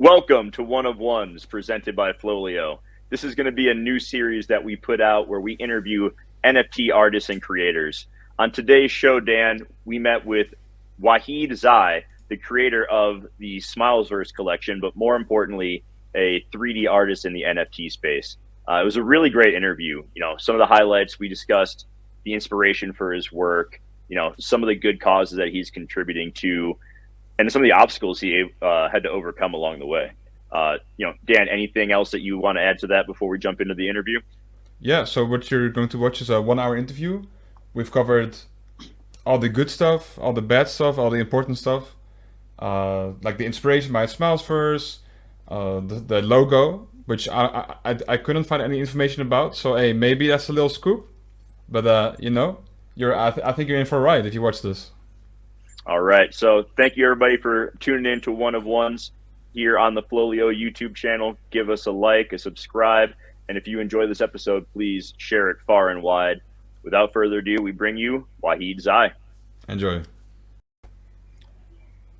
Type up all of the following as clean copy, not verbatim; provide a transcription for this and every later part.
Welcome to One of Ones presented by FLOLiO. This is going to be a new series that we put out where we interview NFT artists and creators. On today's show, Dan, we met with Waheed Zai, the creator of the Smilesssvrs collection, but more importantly, a 3D artist in the NFT space. It was a really great interview. Some of the highlights we discussed, the inspiration for his work, some of the good causes that he's contributing to, and some of the obstacles he had to overcome along the way. Dan, anything else that you want to add to that before we jump into the interview? Yeah, so what you're going to watch is a 1 hour interview. We've covered all the good stuff, all the bad stuff, all the important stuff, like the inspiration by Smilesssvrs, the logo, which I couldn't find any information about. So hey, maybe that's a little scoop, but I think you're in for a ride if you watch this. All right. So thank you, everybody, for tuning in to One of Ones here on the FLOLiO YouTube channel. Give us a like, a subscribe, and if you enjoy this episode, please share it far and wide. Without further ado, we bring you Waheed Zai. Enjoy.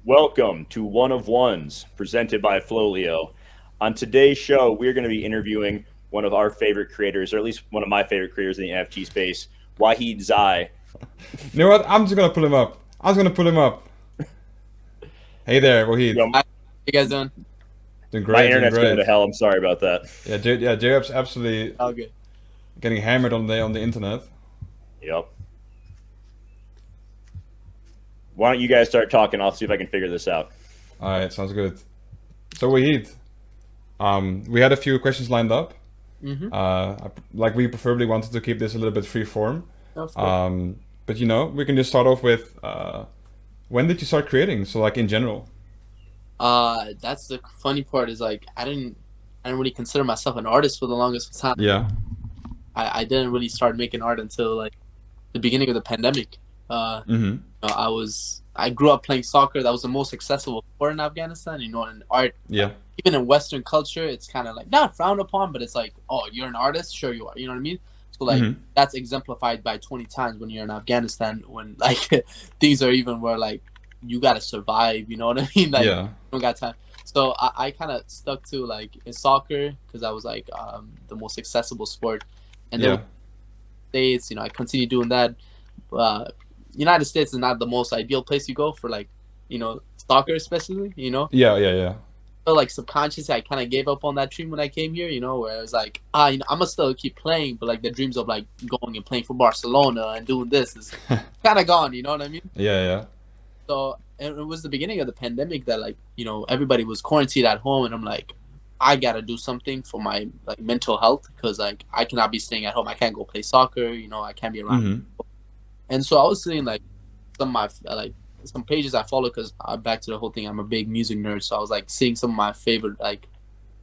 Welcome to One of Ones presented by FLOLiO. On today's show, we're going to be interviewing one of our favorite creators, or at least one of my favorite creators in the NFT space, Waheed Zai. You know what? I'm just going to pull him up. Hey there, Waheed. Hi, how you guys doing? Doing great. My internet's going to hell. I'm sorry about that. Yeah, JWeb's absolutely Okay. getting hammered on the internet. Yep. Why don't you guys start talking? I'll see if I can figure this out. All right, sounds good. So Waheed, we had a few questions lined up. Like we preferably wanted to keep this a little bit free form. But we can just start off with when did you start creating? So like in general. That's the funny part is like I didn't really consider myself an artist for the longest time. Yeah. I didn't really start making art until like the beginning of the pandemic. I grew up playing soccer. That was the most accessible sport in Afghanistan. In art. Yeah. Even in Western culture, it's kind of like not frowned upon, but it's like, oh, you're an artist, sure you are. You know what I mean? So like that's exemplified by 20 times when you're in Afghanistan, when like things are even where like you gotta survive. You know what I mean? Like Yeah. you don't got time. So I kind of stuck to like in soccer because that was like the most accessible sport, and then States, I continued doing that. United States is not the most ideal place you go for like, soccer especially. Yeah. So like subconsciously, I kind of gave up on that dream when I came here. Where I was like, I'm gonna still keep playing, but like the dreams of like going and playing for Barcelona and doing this is kind of gone. You know what I mean? Yeah. So it was the beginning of the pandemic that like everybody was quarantined at home, and I'm like, I gotta do something for my like mental health because like I cannot be staying at home. I can't go play soccer. I can't be around people. And so I was seeing like some of my some pages I follow because back to the whole thing. I'm a big music nerd, so I was like seeing some of my favorite like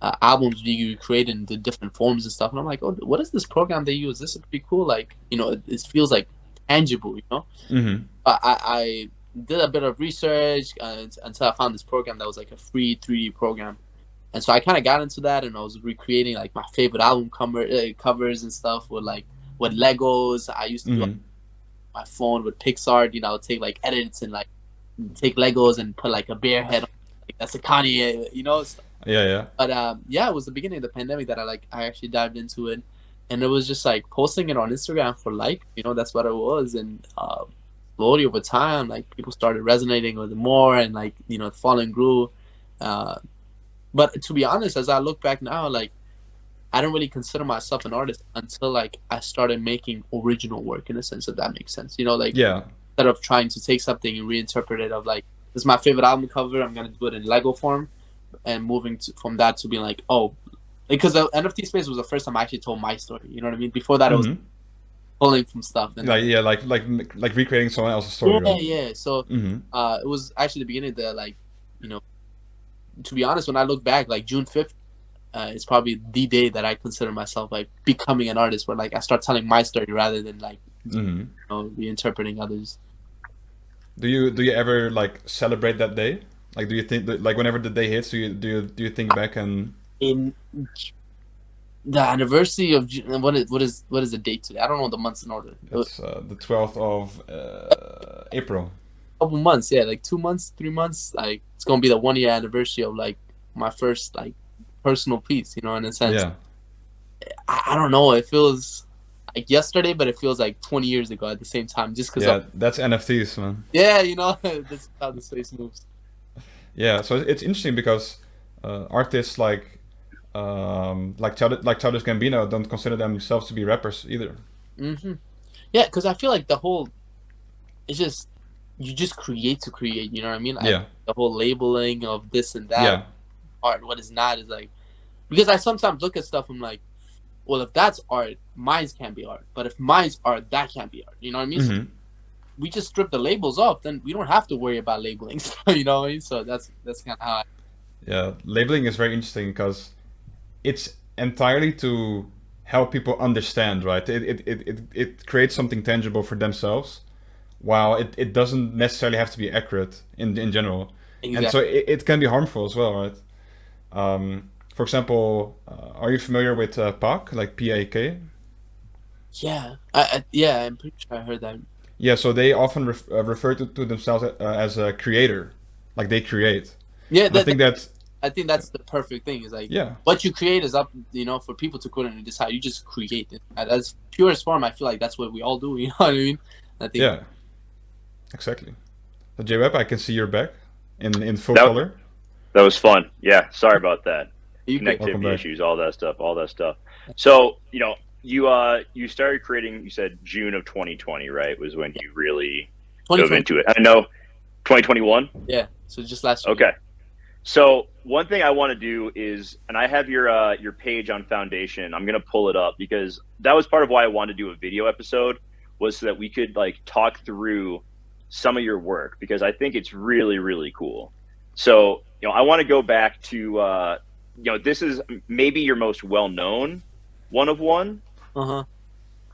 albums being created in the different forms and stuff. And I'm like, oh, what is this program they use? This is pretty cool. Like it feels like tangible. I did a bit of research until I found this program that was like a free 3D program. And so I kind of got into that, and I was recreating like my favorite album covers and stuff with Legos. I used to do my phone with PixArt. I would take like edits and like take Legos and put like a bear head on. Like that's a Kanye, stuff. Yeah. But it was the beginning of the pandemic that I actually dived into it, and it was just like posting it on Instagram for like, that's what it was. And slowly over time, like people started resonating with it more, and like the following grew. But to be honest, as I look back now, like I don't really consider myself an artist until like I started making original work, in a sense, if that makes sense. Instead of trying to take something and reinterpret it of like, this is my favorite album cover, I'm gonna do it in Lego form, and moving from that to being like, oh, because the NFT space was the first time I actually told my story. You know what I mean? Before that, it was pulling from stuff. And like recreating someone else's story. Yeah, right? yeah. So it was actually the beginning of the like, to be honest, when I look back, like June 5th. It's probably the day that I consider myself like becoming an artist, where like I start telling my story rather than like reinterpreting others. Do you ever like celebrate that day? Like, do you think that, like whenever the day hits, do you think back and in the anniversary of what is the date today? I don't know the months in order. It's the 12th of April. Couple months, yeah, like 2 months, 3 months. Like it's gonna be the 1 year anniversary of like my first like personal piece, you know, in a sense. Yeah. I don't know. It feels like yesterday, but it feels like 20 years ago at the same time. Just because, Yeah, that's NFTs, man. yeah, you know, this is how the space moves. Yeah, so it's interesting because artists like Childish Gambino don't consider themselves to be rappers either. Yeah, because I feel like the whole, it's just, you just create to create, you know what I mean? Yeah. The whole labeling of this and that, Yeah. art, what is not, is like, because I sometimes look at stuff, I'm like, well, if that's art, mine's can't be art. But if mine's art, that can't be art. You know what I mean? So we just strip the labels off, then we don't have to worry about labeling stuff, you know what I mean? So that's kind of how Yeah, labeling is very interesting because it's entirely to help people understand, right? It creates something tangible for themselves, while it doesn't necessarily have to be accurate in general. Exactly. And so it can be harmful as well, right? For example, are you familiar with PAK, like PAK? Yeah, I'm pretty sure I heard that. Yeah, so they often refer to themselves as a creator, like they create. Yeah, I think that's the perfect thing. Is like, yeah, what you create is up, you know, for people to couldn't decide. You just create it. As purest form, I feel like that's what we all do. You know what I mean? I think. yeah, exactly. So JWeb, I can see you're back in full color. That was fun. Yeah, sorry about that. Welcome Connectivity issues, all that stuff. So, you know, you started creating, you said June of 2020, right? Was when you really dove into it. I know 2021? Yeah, so just last year. Okay. So one thing I want to do is, and I have your page on Foundation. I'm gonna pull it up because that was part of why I wanted to do a video episode, was so that we could like talk through some of your work, because I think it's really, really cool. So, you know, I want to go back to you know, this is maybe your most well-known one of one.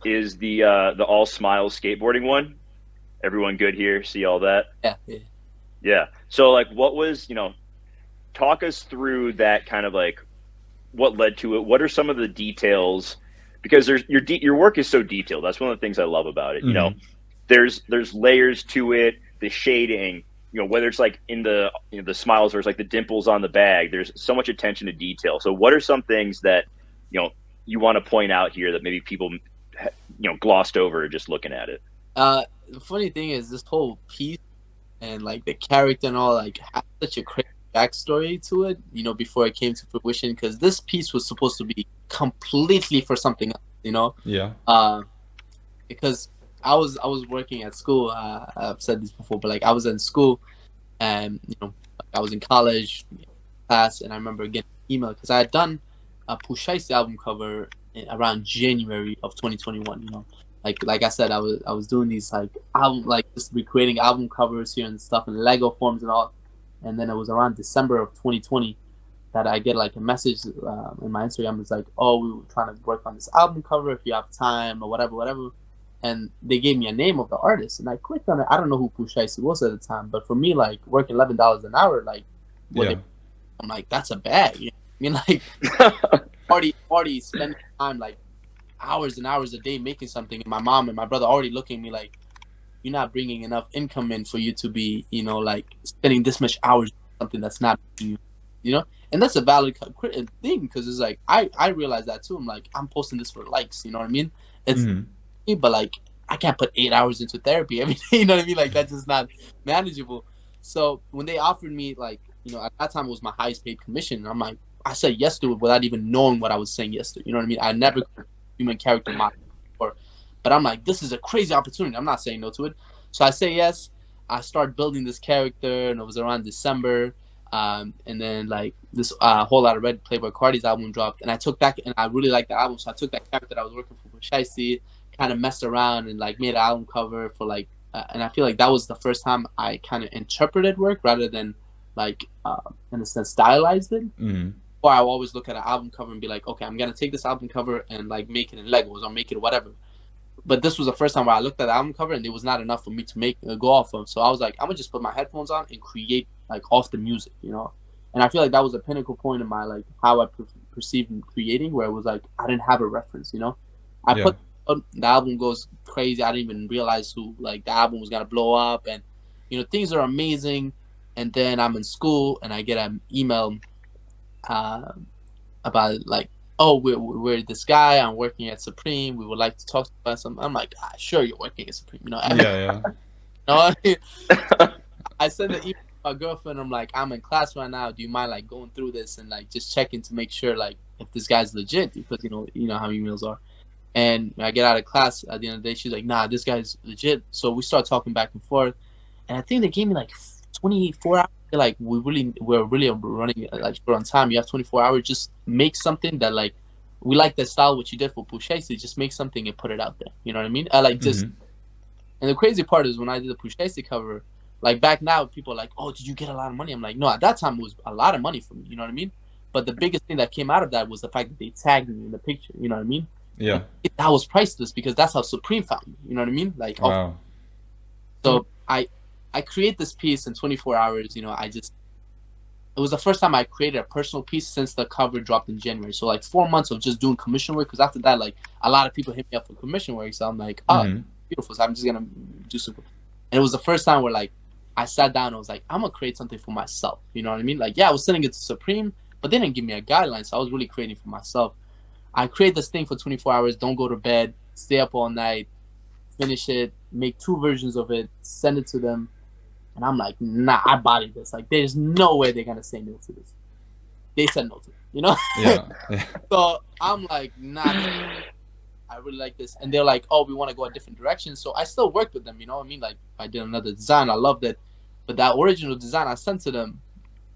Is the all smiles skateboarding one. Everyone good here? See all that? Yeah. So like, what was, you know, talk us through that, kind of like what led to it. What are some of the details? Because your work is so detailed. That's one of the things I love about it. You know, there's layers to it, the shading, you know, whether it's like in the, you know, the smiles, or it's like the dimples on the bag, there's so much attention to detail. So what are some things that, you know, you want to point out here that maybe people, you know, glossed over just looking at it? The funny thing is, this whole piece and like the character and all, like, has such a crazy backstory to it, you know, before it came to fruition, because this piece was supposed to be completely for something else, you know. Because I was working at school. I've said this before, but like, I was in school, and you know, I was in college class, and I remember getting an email because I had done a Pushaisi album cover around January of 2021. You know, like I said, I was doing these like album, like just recreating album covers here and stuff in Lego forms and all. And then it was around December of 2020 that I get like a message in my Instagram. It's like, oh, we were trying to work on this album cover if you have time or whatever. And they gave me a name of the artist, and I clicked on it. I don't know who Pushaisi was at the time, but for me, like, working $11 an hour, like, I'm like, that's a bag. You know? I mean, like, already spending time, like, hours and hours a day making something, and my mom and my brother already looking at me like, you're not bringing enough income in for you to be, you know, like, spending this much hours on something that's not you, you know? And that's a valid thing, because it's like, I realize that too. I'm like, I'm posting this for likes, you know what I mean? It's but like, I can't put 8 hours into therapy every day, you know what I mean? Like, that's just not manageable. So when they offered me, like, you know, at that time it was my highest paid commission, and I'm like, I said yes to it without even knowing what I was saying yes to, you know what I mean? I never human character model before, but I'm like, this is a crazy opportunity. I'm not saying no to it. So I say yes. I start building this character, and it was around December. And then like this Whole Lot of Red, Playboy Cardi's album dropped, and I took that, and I really liked the album, so I took that character that I was working for Shiesty, kind of messed around and like made an album cover for like, and I feel like that was the first time I kind of interpreted work rather than like in a sense stylized it. Or I always look at an album cover and be like, okay, I'm gonna take this album cover and like make it in Legos or make it whatever. But this was the first time where I looked at the album cover and it was not enough for me to make go off of. So I was like, I'm gonna just put my headphones on and create like off the music, you know. And I feel like that was a pinnacle point in my like how I perceived creating, where it was like I didn't have a reference, you know. I put the album goes crazy. I didn't even realize who like the album was gonna blow up, and you know, things are amazing. And then I'm in school and I get an email about like, oh, we're this guy. I'm working at Supreme. We would like to talk about some. I'm like, sure, you're working at Supreme. You know, Yeah, I sent the email to my girlfriend. I'm like, I'm in class right now. Do you mind like going through this and like just checking to make sure like if this guy's legit? Because you know how emails are. And I get out of class at the end of the day. She's like, nah, this guy's legit. So we start talking back and forth. And I think they gave me like 24 hours. They're like, we're really running like short on time. You have 24 hours. Just make something that like, we like the style what you did for Pusha. So just make something and put it out there. You know what I mean? I like just. And the crazy part is when I did the Pusha cover, like back now, people are like, oh, did you get a lot of money? I'm like, no, at that time it was a lot of money for me. You know what I mean? But the biggest thing that came out of that was the fact that they tagged me in the picture. You know what I mean? Yeah. That was priceless because that's how Supreme found me. You know what I mean? Like, wow. So I create this piece in 24 hours. You know, it was the first time I created a personal piece since the cover dropped in January. So like 4 months of just doing commission work. Because after that, like a lot of people hit me up for commission work. So I'm like, beautiful. So I'm just gonna do some. And it was the first time where like I sat down and I was like, I'm gonna create something for myself. You know what I mean? Like, yeah, I was sending it to Supreme, but they didn't give me a guideline. So I was really creating for myself. I create this thing for 24 hours, don't go to bed, stay up all night, finish it, make 2 versions of it, send it to them. And I'm like, nah, I bodied this. Like, there's no way they're going to say no to this. They said no to it, you know? Yeah. So I'm like, nah, I really like this. And they're like, oh, we want to go a different direction. So I still worked with them, you know what I mean? Like, I did another design. I loved it. But that original design I sent to them,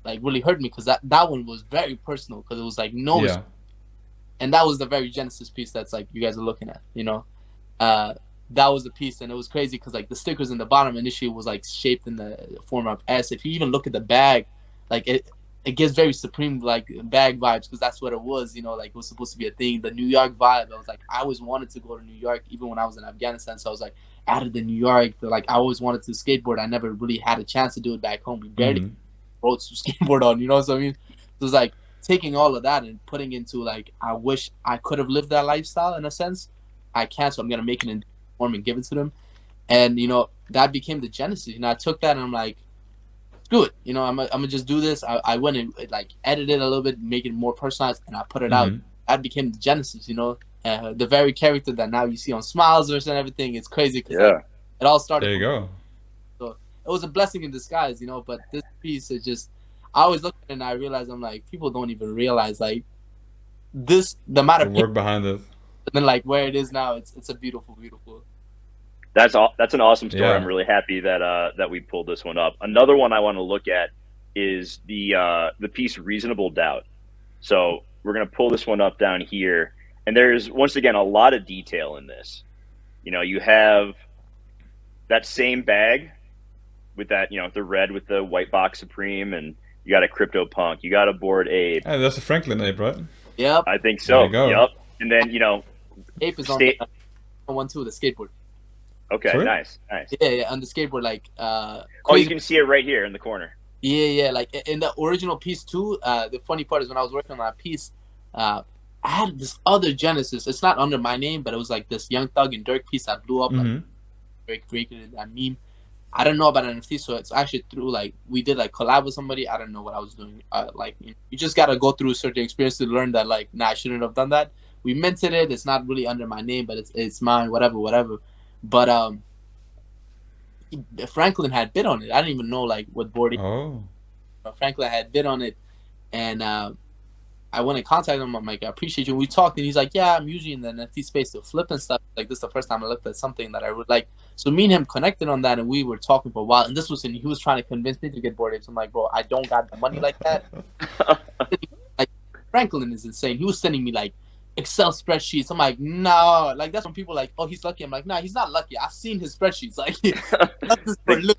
like, really hurt me because that one was very personal because it was like, no. Yeah. And that was the very Genesis piece that's like you guys are looking at, you know. That was the piece, and it was crazy because like the stickers in the bottom initially was like shaped in the form of S. If you even look at the bag, like it gives very Supreme like bag vibes because that's what it was, you know. Like it was supposed to be a thing. The New York vibe. I was like, I always wanted to go to New York, even when I was in Afghanistan. So I was like, added to New York. Like I always wanted to skateboard. I never really had a chance to do it back home. We barely rode to skateboard on, you know what I mean? So it was like taking all of that and putting into like, I wish I could have lived that lifestyle in a sense. I can't, so I'm gonna make it in form and give it to them. And you know, that became the genesis. You know, I took that and I'm like, screw it. You know, I'm gonna just do this. I went and like edited it a little bit, make it more personalized, and I put it out. That became the genesis. You know, the very character that now you see on Smilesssvrs and everything. It's crazy because like, it all started. There you go. So it was a blessing in disguise, you know. But this piece is just, I always look at it and I realize I'm like, people don't even realize like this, the amount of work behind it. And then like where it is now, it's a beautiful. That's an awesome story. Yeah. I'm really happy that we pulled this one up. Another one I want to look at is the piece Reasonable Doubt. So we're gonna pull this one up down here, and there's once again a lot of detail in this. You know, you have that same bag with that, you know, the red with the white box Supreme, and you got a CryptoPunk, you got a Bored Ape. Yeah, that's a Franklin Ape, right? Yep. I think so. Yep. And then, you know, Ape is on the one too, the skateboard. Okay, Sorry? nice. Yeah, on the skateboard, like oh, you can see it right here in the corner. Yeah, like in the original piece too. The funny part is when I was working on that piece, I had this other Genesis. It's not under my name, but it was like this Young Thug and Dirk piece that blew up. Like Drake created that meme. I don't know about NFT, so it's actually through like we did like collab with somebody. I don't know what I was doing. Like you just gotta go through certain experience to learn that like, nah, I shouldn't have done that. We minted it. It's not really under my name, but it's mine. Whatever. But Franklin had bid on it. I didn't even know like what board. Oh. Franklin had bid on it, and I went and contacted him. I'm like, I appreciate you. We talked, and he's like, yeah, I'm usually in the NFT space to flip and stuff. Like, this is the first time I looked at something that I would like. So me and him connected on that, and we were talking for a while. And this was he was trying to convince me to get Bored Apes. I'm like, bro, I don't got the money like that. Like, Franklin is insane. He was sending me like Excel spreadsheets. I'm like, no. Like, that's when people are like, oh, he's lucky. I'm like, nah, he's not lucky. I've seen his spreadsheets. Like, not this for look.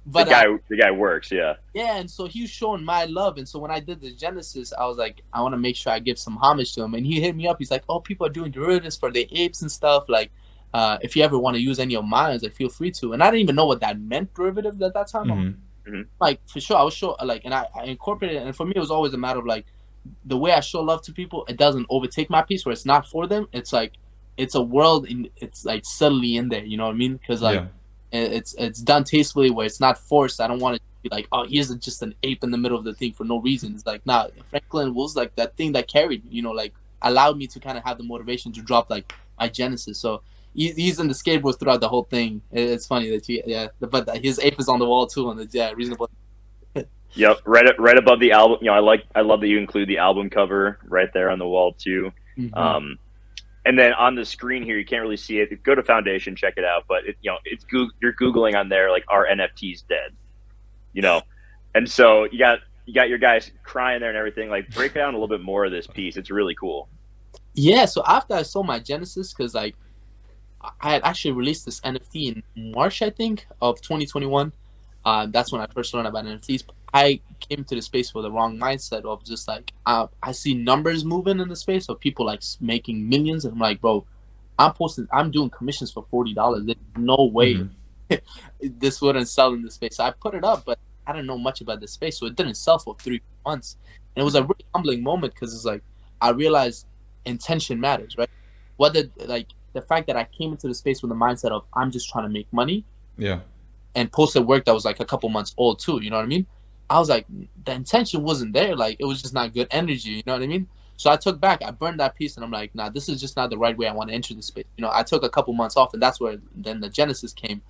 But the guy works, yeah. Yeah, and so he was showing my love, and so when I did the Genesis, I was like, I want to make sure I give some homage to him. And he hit me up. He's like, oh, people are doing derivatives for the apes and stuff. Like, if you ever want to use any of mine, like, feel free to. And I didn't even know what that meant, derivatives, at that time. Like, for sure, I was sure, like, and I incorporated it. And for me, it was always a matter of like, the way I show love to people, it doesn't overtake my piece, where it's not for them. It's like, it's a world, it's like subtly in there. You know what I mean? Because like. Yeah. It's done tastefully where it's not forced. I don't want to be like, oh, here's just an ape in the middle of the thing for no reason. It's like, nah, Franklin was like that thing that carried, like allowed me to kind of have the motivation to drop like my Genesis. So he's in the skateboards throughout the whole thing. It's funny that but his ape is on the wall too, and reasonable. Yep, right above the album. I love that you include the album cover right there on the wall too. Mm-hmm. And then on the screen here, you can't really see it. Go to Foundation, check it out. But it's you're googling on there like, are NFTs dead? And so you got your guys crying there and everything. Like, break down a little bit more of this piece. It's really cool. Yeah. So after I sold my Genesis, because like I had actually released this NFT in March, I think, of 2021. That's when I first learned about NFTs. I came to the space with the wrong mindset of just like, I see numbers moving in the space of people like making millions, and I'm like, bro, I'm doing commissions for $40. There's no way this wouldn't sell in the space. So I put it up, but I didn't know much about this space, so it didn't sell for 3 months. And it was a really humbling moment because it's like I realized intention matters, right? Whether like the fact that I came into the space with the mindset of I'm just trying to make money, and posted work that was like a couple months old too. You know what I mean? I was like, the intention wasn't there. Like, it was just not good energy. You know what I mean? So I took back. I burned that piece, and I'm like, nah, this is just not the right way I want to enter the space. I took a couple months off, and that's where then the Genesis came.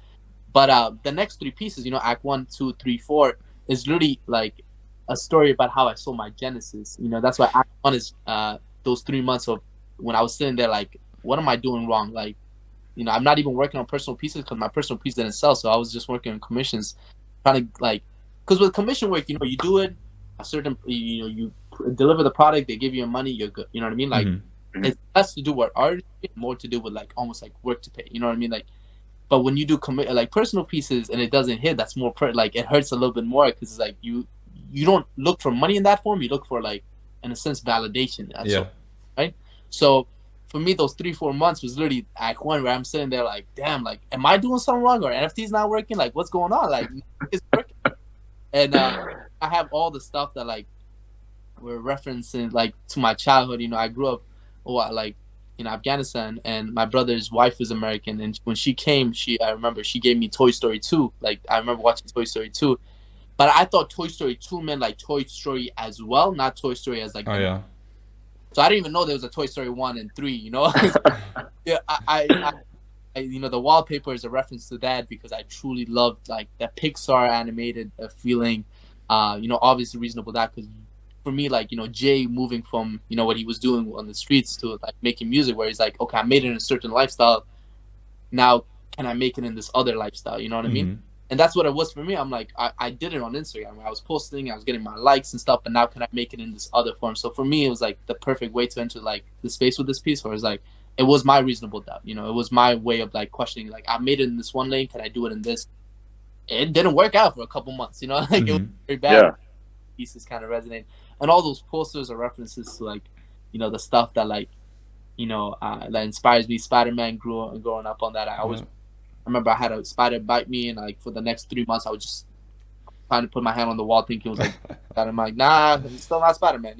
But the next 3 pieces, Act 1, 2, 3, 4, is literally like a story about how I sold my Genesis. That's why Act 1 is those 3 months of when I was sitting there like, what am I doing wrong? Like, I'm not even working on personal pieces because my personal piece didn't sell. So I was just working on commissions, trying to like, because with commission work, you do it a certain, you deliver the product, they give you money, you're good. You know what I mean? Like, it's less to do with art, more to do with like almost like work to pay. You know what I mean? Like, but when you do like personal pieces and it doesn't hit, that's more like it hurts a little bit more because it's like you don't look for money in that form. You look for like, in a sense, validation. All, right? So for me, those 3-4 months was literally Act 1 where I'm sitting there like, damn, like, am I doing something wrong, or NFT's not working? Like, what's going on? Like, it's working. And I have all the stuff that like we're referencing like to my childhood. I grew up like in Afghanistan, and my brother's wife is American, and when she came, I remember she gave me Toy Story 2. Like, I remember watching Toy Story 2, but I thought Toy Story 2 meant like Toy Story as well, not Toy Story as like. So I didn't even know there was a Toy Story 1 and 3. Yeah, I the wallpaper is a reference to that because I truly loved like that Pixar animated feeling. Obviously Reasonable Doubt, because for me, like, Jay moving from what he was doing on the streets to like making music, where he's like, okay, I made it in a certain lifestyle. Now, can I make it in this other lifestyle? You know what I mean? And that's what it was for me. I'm like, I did it on Instagram. I was posting, I was getting my likes and stuff, but now can I make it in this other form? So for me, it was like the perfect way to enter like the space with this piece, where it's like, it was my Reasonable Doubt. It was my way of like questioning, like, I made it in this one lane, can I do it in this? It didn't work out for a couple months, like it was very bad. Yeah. Pieces kind of resonate, and all those posters are references to like, the stuff that like, that inspires me. Spider-Man growing up on that. I remember I had a spider bite me, and like for the next 3 months, I was just trying to put my hand on the wall, thinking it was like, and I'm like, nah, it's still not Spider-Man,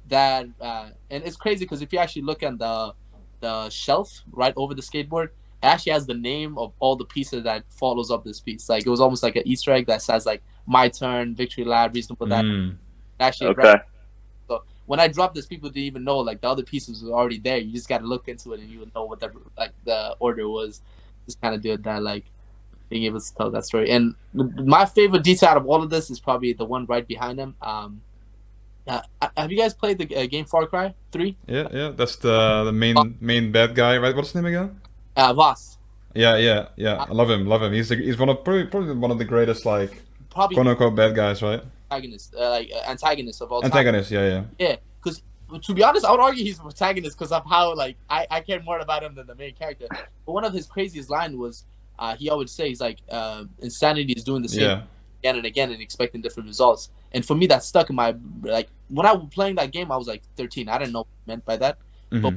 That and it's crazy because if you actually look at the shelf right over the skateboard, it actually has the name of all the pieces that follows up this piece. Like, it was almost like an Easter egg that says like My Turn, Victory Lab, Reasonable Doubt. Actually, okay. So when I dropped this, people didn't even know like the other pieces were already there. You just got to look into it and you would know what the order was. Just kind of did that, like being able to tell that story. And my favorite detail out of all of this is probably the one right behind him. Have you guys played the game Far Cry 3? Yeah. That's the main bad guy, right? What's his name again? Voss. Yeah. I love him. He's probably one of the greatest, like, Probably quote unquote bad guys, right? Antagonist of all time. Antagonist, yeah. Yeah, because to be honest, I would argue he's a protagonist because of how like I care more about him than the main character. But one of his craziest lines was he always say, he's like, insanity is doing the same again and again and expecting different results. And for me, that stuck in my, like, when I was playing that game, I was like 13. I didn't know what it meant by that. But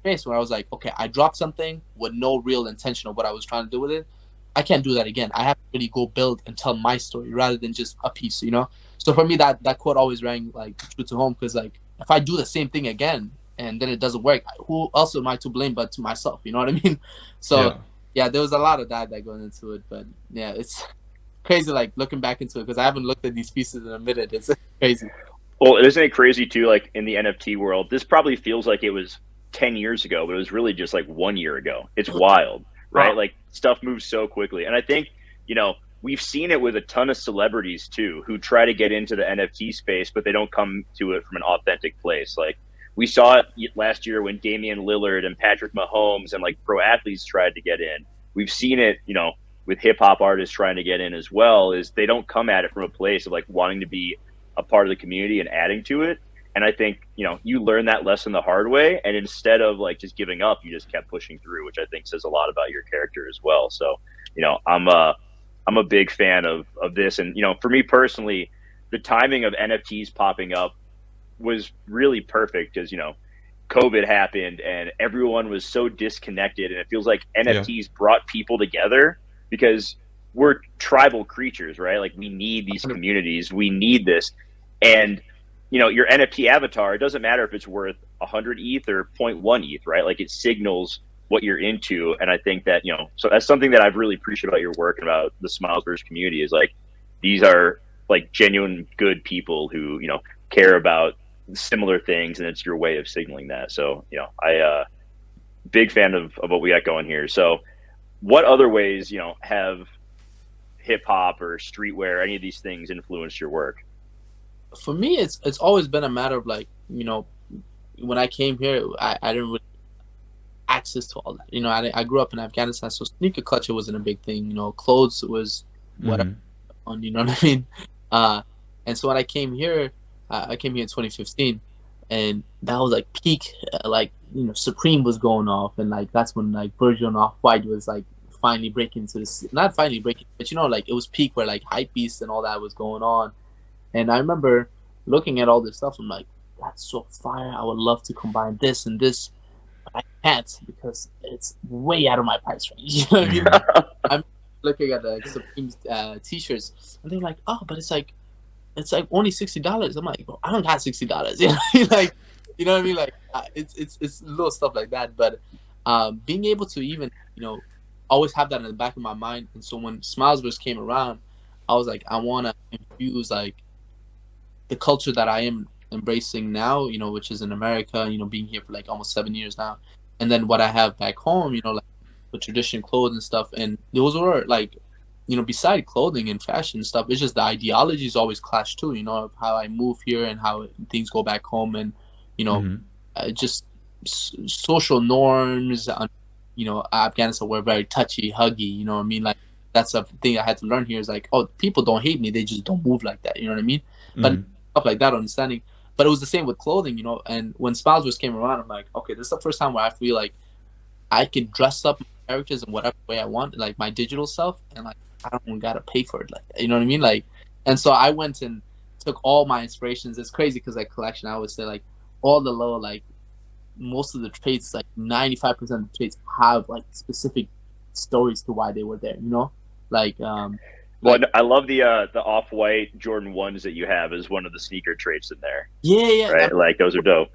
space where I was like, okay, I dropped something with no real intention of what I was trying to do with it. I can't do that again. I have to really go build and tell my story rather than just a piece, So for me, that quote always rang like true to home, because like if I do the same thing again and then it doesn't work, who else am I to blame but to myself? You know what I mean? So yeah, there was a lot of that goes into it, but yeah, it's crazy, like looking back into it, because I haven't looked at these pieces in a minute. It's crazy. Well, isn't it crazy too? Like in the NFT world, this probably feels like it was 10 years ago, but it was really just like 1 year ago. It's wild, right? Wow. Like stuff moves so quickly. And I think, we've seen it with a ton of celebrities too who try to get into the NFT space, but they don't come to it from an authentic place. Like we saw it last year when Damian Lillard and Patrick Mahomes and like pro athletes tried to get in. We've seen it, with hip hop artists trying to get in as well, is they don't come at it from a place of like wanting to be a part of the community and adding to it. And I think, you learn that lesson the hard way. And instead of like just giving up, you just kept pushing through, which I think says a lot about your character as well. So, I'm a big fan of this. And, for me personally, the timing of NFTs popping up was really perfect because, COVID happened and everyone was so disconnected. And it feels like NFTs brought people together because we're tribal creatures, right? Like we need these communities. We need this. And, your NFT avatar, it doesn't matter if it's worth 100 ETH or 0.1 ETH, right? Like it signals what you're into. And I think that, so that's something that I've really appreciated about your work and about the Smilesssvrs community is like, these are like genuine good people who, care about similar things. And it's your way of signaling that. So, big fan of what we got going here. So what other ways, have hip hop or streetwear, any of these things influenced your work? For me, it's always been a matter of like, when I came here, I didn't really access to all that. I grew up in Afghanistan, so sneaker culture wasn't a big thing. Clothes was whatever. You know what I mean? And so when I came here in 2015, and that was like peak, Supreme was going off, and like that's when like Virgil and Off-White was like finally breaking into this, not finally breaking, but like it was peak where like Hypebeast and all that was going on. And I remember looking at all this stuff, I'm like, that's so fire. I would love to combine this and this, but I can't because it's way out of my price range. You know what I mean? I'm looking at the Supreme t-shirts, and they're like, oh, but it's like only $60. I'm like, bro, I don't got $60. You know what I mean? Like, you know what I mean? Like, it's little stuff like that. But being able to even, always have that in the back of my mind. And so when Smilesssvrs came around, I was like, I want to infuse like the culture that I am embracing now, which is in America, being here for like almost 7 years now. And then what I have back home, like the traditional clothes and stuff. And those were like, beside clothing and fashion and stuff, it's just the ideologies always clash too, of how I move here and how things go back home. And, just social norms, Afghanistan were very touchy, huggy, you know what I mean? Like, that's a thing I had to learn here is like, oh, people don't hate me, they just don't move like that, you know what I mean? But stuff like that, understanding. But it was the same with clothing, and when Smilesssvrs came around, I'm like, okay, this is the first time where I feel like I can dress up my characters in whatever way I want, like my digital self, and like I don't gotta pay for it, like, you know what I mean? Like, and so I went and took all my inspirations. It's crazy because like collection, I always say like all the low, like most of the traits, like 95% of the traits have like specific stories to why they were there, like well, I love the Off-White Jordan 1s that you have as one of the sneaker traits in there. Yeah, right. Like those are dope.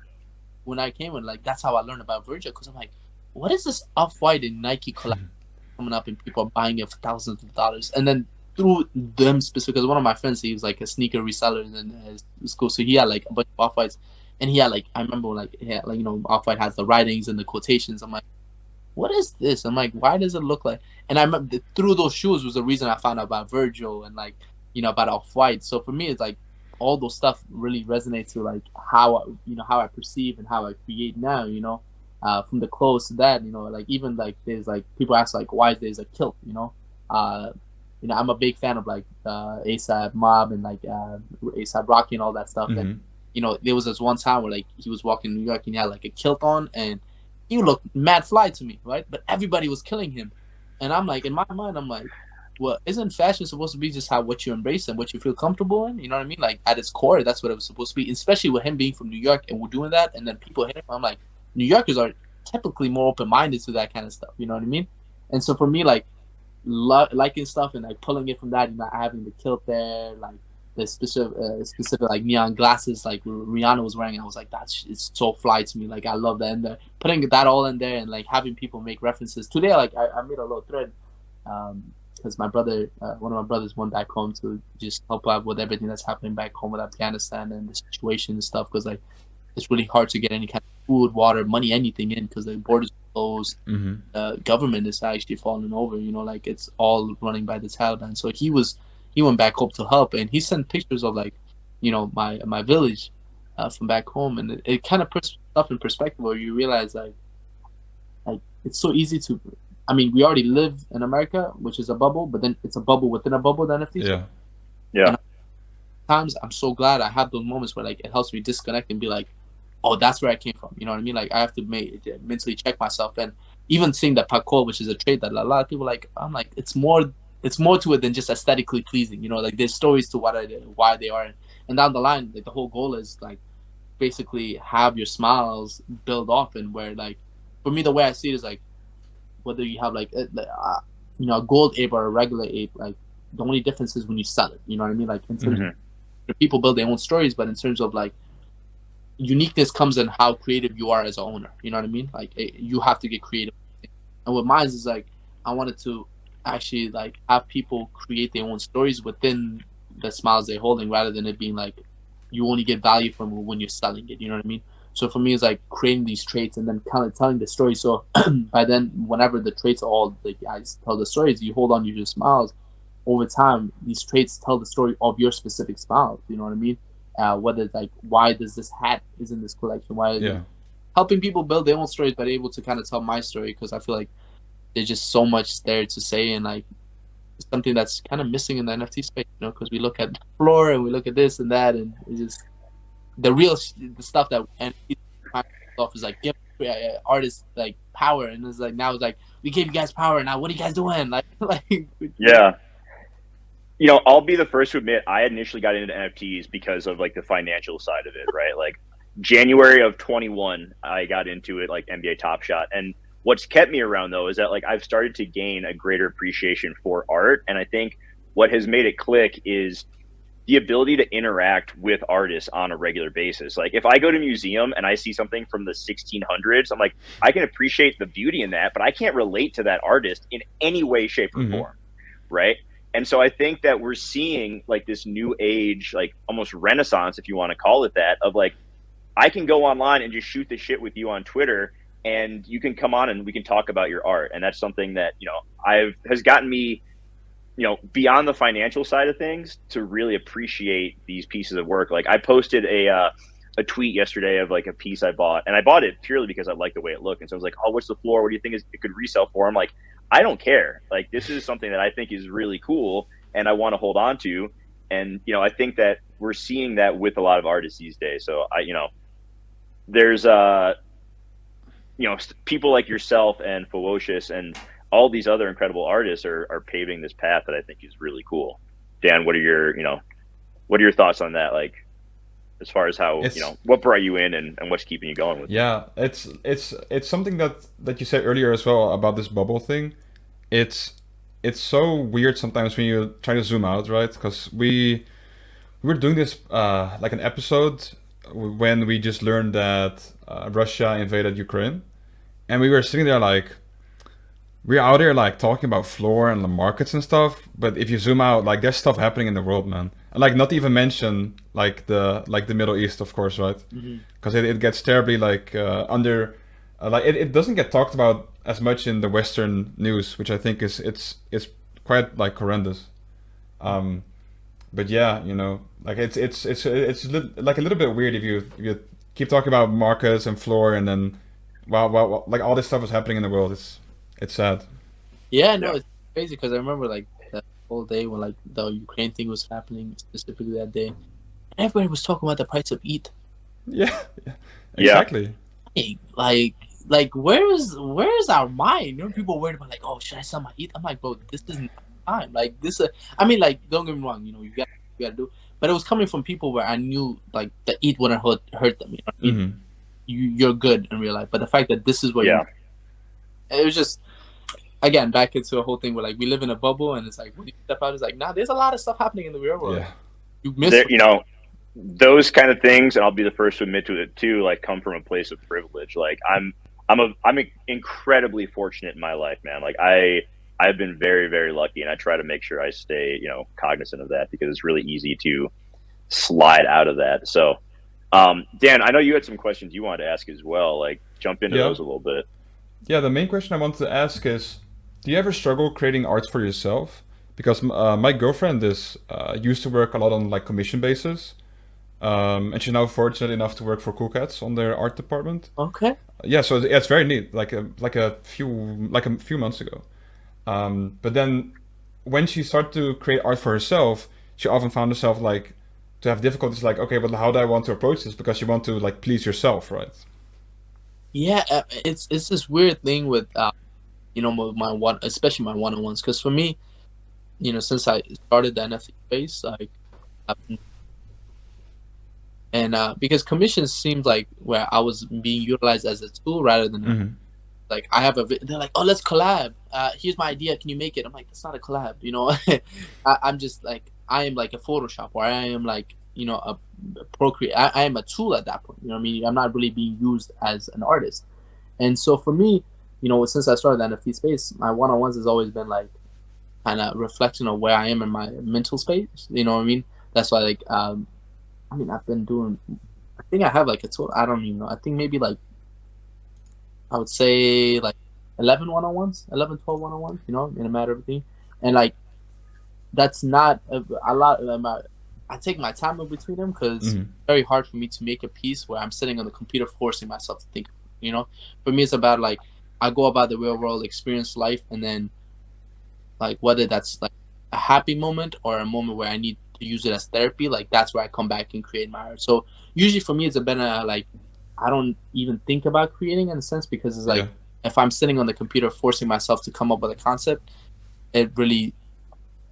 When I came in, like that's how I learned about Virgil, because I'm like, what is this Off-White and Nike collection coming up and people are buying it for thousands of dollars? And then through them specifically, because one of my friends, he was like a sneaker reseller in his school, so he had like a bunch of Off-Whites, and he had like, I remember like he had, like, Off-White has the writings and the quotations. I'm like, what is this? I'm like, why does it look like? And I remember through those shoes was the reason I found out about Virgil and like, about Off-White. So for me, it's like all those stuff really resonates to like how how I perceive and how I create now. From the clothes to that, like even like there's like people ask like why there's a kilt. I'm a big fan of like ASAP Mob and like ASAP Rocky and all that stuff. And there was this one time where like he was walking in New York and he had like a kilt on and he looked mad fly to me, right? But everybody was killing him. And I'm like, in my mind, I'm like, well, isn't fashion supposed to be just what you embrace and what you feel comfortable in? You know what I mean? Like at its core, that's what it was supposed to be, especially with him being from New York and we're doing that. And then people hit him. I'm like, New Yorkers are typically more open-minded to that kind of stuff. You know what I mean? And so for me, like liking stuff and like pulling it from that, having the kilt there, like the specific like neon glasses like Rihanna was wearing, I was like, it's so fly to me. Like I love that. And putting that all in there and like having people make references today, like I made a little thread because my brother, one of my brothers, went back home to just help out with everything that's happening back home with Afghanistan and the situation and stuff. Because like it's really hard to get any kind of food, water, money, anything in because the borders are closed. Government is actually falling over. Like it's all running by the Taliban. So he went back home to help, and he sent pictures of like, my village from back home, and it kind of puts stuff in perspective where you realize like it's so easy to. I mean, we already live in America, which is a bubble, but then it's a bubble within a bubble. The NFTs. Yeah. And times I'm so glad I have those moments where like it helps me disconnect and be like, oh, that's where I came from. You know what I mean? Like I have to mentally check myself, and even seeing that parkour, which is a trait that a lot of people like. I'm like, it's more to it than just aesthetically pleasing. Like there's stories to why they are, and down the line, like the whole goal is like basically have your smiles build off, and where like for me the way I see it is like whether you have like a gold ape or a regular ape, like the only difference is when you sell it. You know what I mean? Like in terms of people build their own stories, but in terms of like uniqueness comes in how creative you are as an owner. You know what I mean? Like you have to get creative. And with mine is like I wanted to actually like have people create their own stories within the smiles they're holding, rather than it being like you only get value from when you're selling it. You know what I mean? So for me, it's like creating these traits and then kind of telling the story. So by then, whenever the traits are all like I tell the stories, you hold on to your smiles. Over time, these traits tell the story of your specific smiles. You know what I mean? Whether it's like why does this hat is in this collection? Why helping people build their own stories, but able to kind of tell my story, because I feel like there's just so much there to say, and like something that's kind of missing in the NFT space. Because we look at floor and we look at this and that, and it's just the real the stuff that NFT stuff is like give artists like power, and it's like now it's like we gave you guys power, now what are you guys doing? Like yeah. I'll be the first to admit I initially got into NFTs because of like the financial side of it, right? Like January of 21, I got into it like NBA Top Shot, and what's kept me around though is that like I've started to gain a greater appreciation for art, and I think what has made it click is the ability to interact with artists on a regular basis. Like if I go to a museum and I see something from the 1600s, I'm like, I can appreciate the beauty in that, but I can't relate to that artist in any way, shape, or form, right? And so I think that we're seeing like this new age, like almost renaissance, if you want to call it that, of like, I can go online and just shoot the shit with you on Twitter, and you can come on and we can talk about your art. And that's something that, has gotten me, beyond the financial side of things to really appreciate these pieces of work. Like I posted a tweet yesterday of like a piece I bought, and I bought it purely because I liked the way it looked. And so I was like, oh, what's the floor? What do you think it could resell for? I'm like, I don't care. Like this is something that I think is really cool and I want to hold on to. And, I think that we're seeing that with a lot of artists these days. So there's people like yourself and FLOLiO and all these other incredible artists are paving this path that I think is really cool. Dan, what are your thoughts on that? Like, as far as how, what brought you in and what's keeping you going with it? It's something that you said earlier as well about this bubble thing. It's so weird sometimes when you try to zoom out, right? Because we were doing this like an episode when we just learned that Russia invaded Ukraine, and we were sitting there like, we're out there like talking about floor and the markets and stuff, but if you zoom out, like there's stuff happening in the world, man. And like not even mention like the Middle East, of course, right? Because it gets terribly like under like it doesn't get talked about as much in the Western news, which I think is it's quite like horrendous. But yeah, like it's like a little bit weird if you keep talking about markets and floor, and then wow, like all this stuff is happening in the world. It's sad. Yeah, no, it's crazy because I remember like that whole day when like the Ukraine thing was happening, specifically that day. Everybody was talking about the price of ETH. Yeah, exactly. Like where's our mind? People worried about like, oh, should I sell my ETH? I'm like, bro, this isn't time. Like this, I mean, like don't get me wrong, you got to do, but it was coming from people where I knew like the ETH wouldn't hurt them. You know what I mean? You're good in real life, but the fact that this is what it was just. Again, back into a whole thing where like we live in a bubble, and it's like when you step out, it's like there's a lot of stuff happening in the real world. Yeah. You miss those kind of things, and I'll be the first to admit to it too. Like, come from a place of privilege. Like I'm incredibly fortunate in my life, man. Like I've been very, very lucky, and I try to make sure I stay, cognizant of that because it's really easy to slide out of that. So, Dan, I know you had some questions you wanted to ask as well. Like, jump into Yeah. those a little bit. Yeah, the main question I wanted to ask is, do you ever struggle creating art for yourself? Because my girlfriend is used to work a lot on like commission basis, and she's now fortunate enough to work for Cool Cats on their art department. Okay. Yeah, so it's very neat. Like a few months ago. But then when she started to create art for herself, she often found herself like to have difficulties. Like, okay, but how do I want to approach this? Because you want to like please yourself, right? Yeah, it's this weird thing with with my one, especially my one-on-ones, because for me, since I started the NFT space, like, I've been- and because commissions seemed like where I was being utilized as a tool rather than Mm-hmm. like I have they're like, oh, let's collab. Here's my idea. Can you make it? I'm like, that's not a collab. I'm just like, I am like a Photoshop, or I am like, a Procreate. I am a tool at that point. You know what I mean? I'm not really being used as an artist. And so for me, since I started the NFT space, my one-on-ones has always been like kind of reflection of where I am in my mental space. You know what I mean? That's why like I've been doing. I think I have like a total. I don't even know. I think maybe like I would say like 11 one-on-ones, 11, 12 one-on-ones, in a matter of thing. And like, that's not a lot. I take my time in between them because Mm-hmm. it's very hard for me to make a piece where I'm sitting on the computer forcing myself to think. For me, it's about like, I go about the real world, experience life, and then like whether that's like a happy moment or a moment where I need to use it as therapy, like that's where I come back and create my art. So usually for me, it's a better like, I don't even think about creating in a sense, because it's like Yeah. if I'm sitting on the computer forcing myself to come up with a concept, it really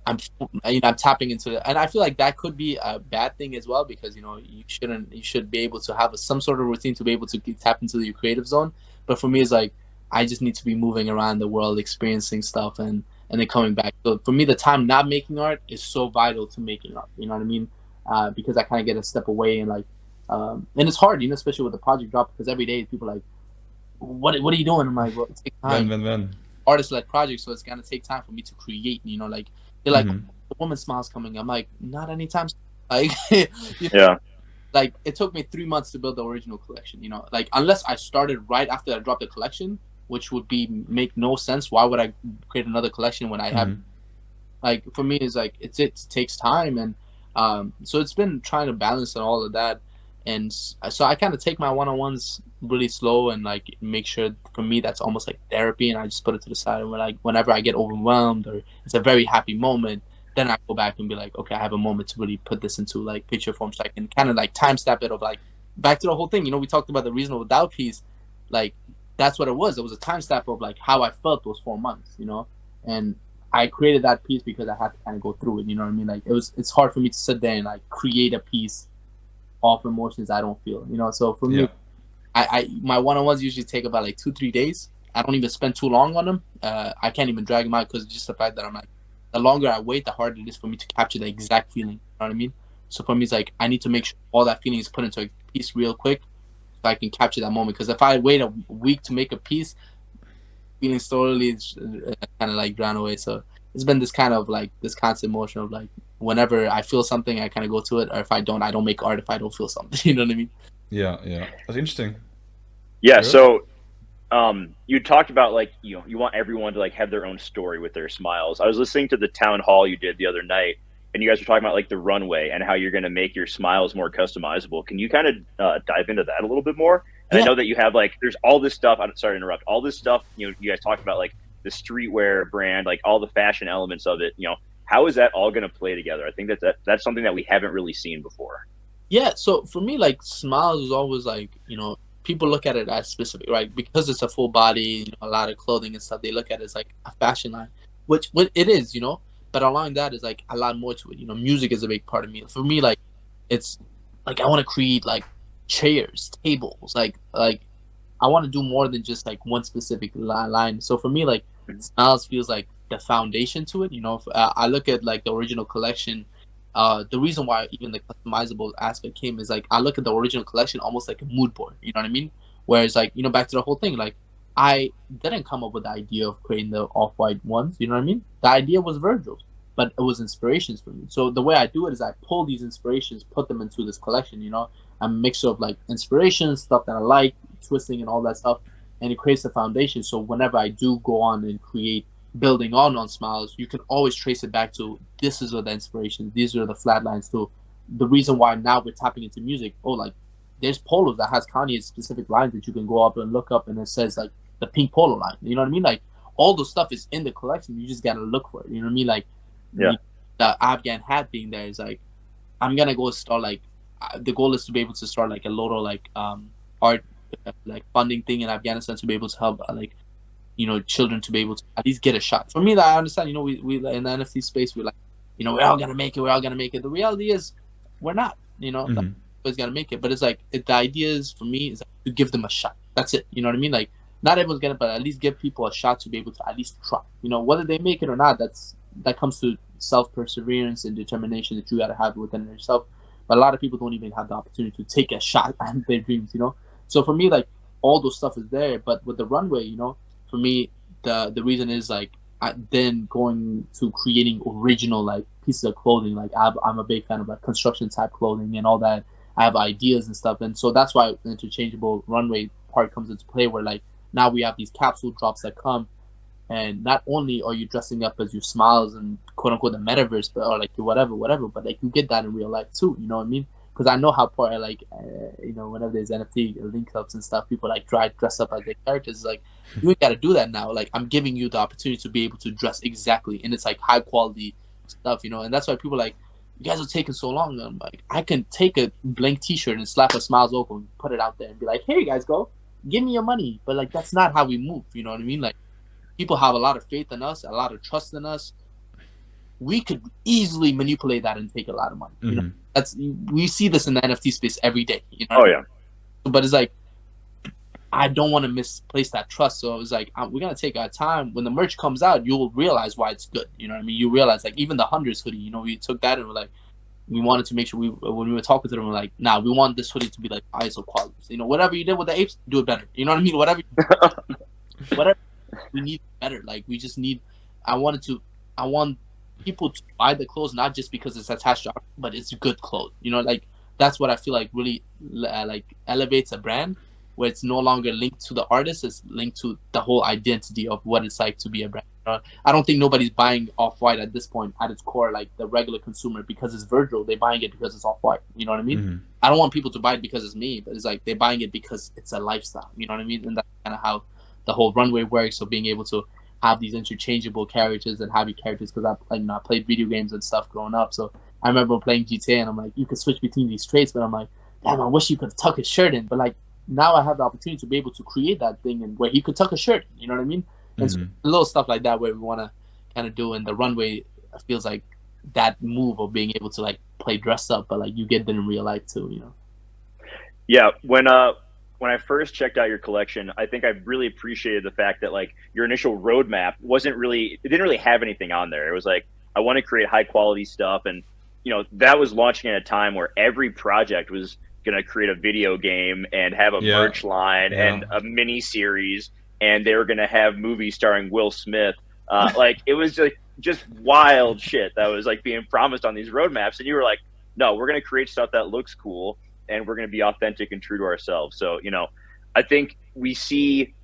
I'm I'm tapping into it, and I feel like that could be a bad thing as well, because you should be able to have some sort of routine to be able to tap into your creative zone. But for me, it's like I just need to be moving around the world, experiencing stuff, and then coming back. So for me, the time not making art is so vital to making art. You know what I mean? Because I kind of get a step away, and like, and it's hard, especially with the project drop, because every day people are like, what are you doing? I'm like, well, it takes time. When. Artist-led project, so it's gonna take time for me to create. Like they're like, Mm-hmm. the woman smiles coming. I'm like, not anytime soon. Like, Yeah. like it took me 3 months to build the original collection. Like unless I started right after I dropped the collection, which would be make no sense. Why would I create another collection when I have Mm-hmm. like, for me, it's like it takes time, and so it's been trying to balance and all of that. And so I kind of take my one-on-ones really slow, and like make sure, for me, that's almost like therapy, and I just put it to the side. And like whenever I get overwhelmed or it's a very happy moment, then I go back and be like, okay, I have a moment to really put this into like picture form, so I can kind of like time stamp it, of like back to the whole thing. We talked about the reasonable doubt piece, like that's what it was. It was a time stamp of like how I felt those 4 months, and I created that piece because I had to kind of go through it. You know what I mean? Like it's hard for me to sit there and like create a piece off emotions I don't feel. So for Yeah. me, I my one-on-ones usually take about like 2-3 days. I don't even spend too long on them. I can't even drag them out, because just the fact that I'm like, the longer I wait, the harder it is for me to capture the exact feeling. You know what I mean? So for me, it's like I need to make sure all that feeling is put into a piece real quick, so I can capture that moment. Because if I wait a week to make a piece, feeling slowly kind of like drown away. So it's been this kind of like this constant motion of like, whenever I feel something, I kind of go to it, or if I don't make art if I don't feel something. You know what I mean? Yeah. That's interesting. Yeah. Good. So, you talked about like you want everyone to like have their own story with their smiles. I was listening to the town hall you did the other night, and you guys were talking about like the runway and how you're going to make your smiles more customizable. Can you kind of dive into that a little bit more? And I Yeah. know that you have like there's all this stuff. I'm sorry to interrupt. All this stuff. You guys talked about like the streetwear brand, like all the fashion elements of it. How is that all going to play together? I think that's something that we haven't really seen before. Yeah, so for me, like smiles is always like, people look at it as specific, right? Because it's a full body, a lot of clothing and stuff. They look at it as like a fashion line, which what it is, But along that is like a lot more to it. Music is a big part of me. For me, like it's like I want to create like chairs, tables, like I want to do more than just like one specific line. So for me, like smiles feels like the foundation to it. I look at like the original collection. The reason why even the customizable aspect came is like I look at the original collection almost like a mood board. You know what I mean? Whereas like back to the whole thing, like I didn't come up with the idea of creating the off-white ones. You know what I mean? The idea was Virgil's, but it was inspirations for me. So the way I do it is I pull these inspirations, put them into this collection. You know, a mixture of like inspirations, stuff that I like, twisting and all that stuff, and it creates the foundation. So whenever I do go on and create, building on Smiles, you can always trace it back to this is the inspirations. These are the flat lines too. The reason why now we're tapping into music. Oh, like there's polos that has Kanye's specific lines that you can go up and look up, and it says like the pink polo line. You know what I mean? Like all the stuff is in the collection. You just gotta look for it. You know what I mean? Like the Afghan hat being there is like, I'm gonna go start like the goal is to be able to start like a little like art like funding thing in Afghanistan to be able to help like, you know, children to be able to at least get a shot. For me, I understand. You know, we in the NFT space, we're like, you know, we're all gonna make it. We're all gonna make it. The reality is, we're not. You know, everybody's gonna make it. But it's like the idea is for me is like, to give them a shot. That's it. You know what I mean? Like not everyone's gonna, but at least give people a shot to be able to at least try. You know, whether they make it or not, that comes to self perseverance and determination that you gotta have within yourself. But a lot of people don't even have the opportunity to take a shot at their dreams. You know, so for me, like all those stuff is there. But with the runway, you know, for me, the reason is like then going to creating original like pieces of clothing. Like I'm a big fan of like construction type clothing and all that. I have ideas and stuff, and so that's why the interchangeable runway part comes into play. Where like now we have these capsule drops that come, and not only are you dressing up as your Smiles and quote unquote the metaverse, but or like whatever, but like you get that in real life too. You know what I mean? Because I know how part like you know, whenever there's NFT link ups and stuff, people like dress up as their characters. Like you ain't got to do that now. Like I'm giving you the opportunity to be able to dress exactly, and it's like high quality stuff, you know. And that's why people like, you guys are taking so long. I'm like, I can take a blank T-shirt and slap a Smiles logo and put it out there and be like, here you guys go, give me your money. But like that's not how we move. You know what I mean? Like people have a lot of faith in us, a lot of trust in us. We could easily manipulate that and take a lot of money. You know, we see this in the NFT space every day. You know? Oh yeah. But it's like, I don't want to misplace that trust. So it was like, we're gonna take our time. When the merch comes out, you'll realize why it's good. You know what I mean? You realize like even the Hundreds hoodie. You know, we took that and we're like, we wanted to make sure when we were talking to them, we're like, nah, we want this hoodie to be like ISO quality. You know, whatever you did with the apes, do it better. You know what I mean? Whatever we need better. Like we just need. I want people to buy the clothes not just because it's attached to art, but it's good clothes. You know, like that's what I feel like really like elevates a brand, where it's no longer linked to the artist, it's linked to the whole identity of what it's like to be a brand. I don't think nobody's buying Off-White at this point at its core, like the regular consumer, because it's Virgil. They're buying it because it's Off-White. You know what I mean? I don't want people to buy it because it's me, but it's like they're buying it because it's a lifestyle. You know what I mean? And that's kind of how the whole runway works. So being able to have these interchangeable characters and heavy characters, because I played video games and stuff growing up. So I remember playing GTA and I'm like, you could switch between these traits, but I'm like, damn, I wish you could tuck his shirt in. But like now I have the opportunity to be able to create that thing and where he could tuck a shirt. You know what I mean? And so little stuff like that where we want to kind of do. And the runway feels like that move of being able to like play dress up, but like you get that in real life too. You know? Yeah. When I first checked out your collection, I think I really appreciated the fact that like your initial roadmap didn't really have anything on there. It was like, I want to create high quality stuff. And, you know, that was launching at a time where every project was going to create a video game and have a merch line and a mini series. And they were going to have movies starring Will Smith. Like it was just wild shit that was like being promised on these roadmaps. And you were like, no, we're going to create stuff that looks cool, and we're going to be authentic and true to ourselves. So, you know, I think we see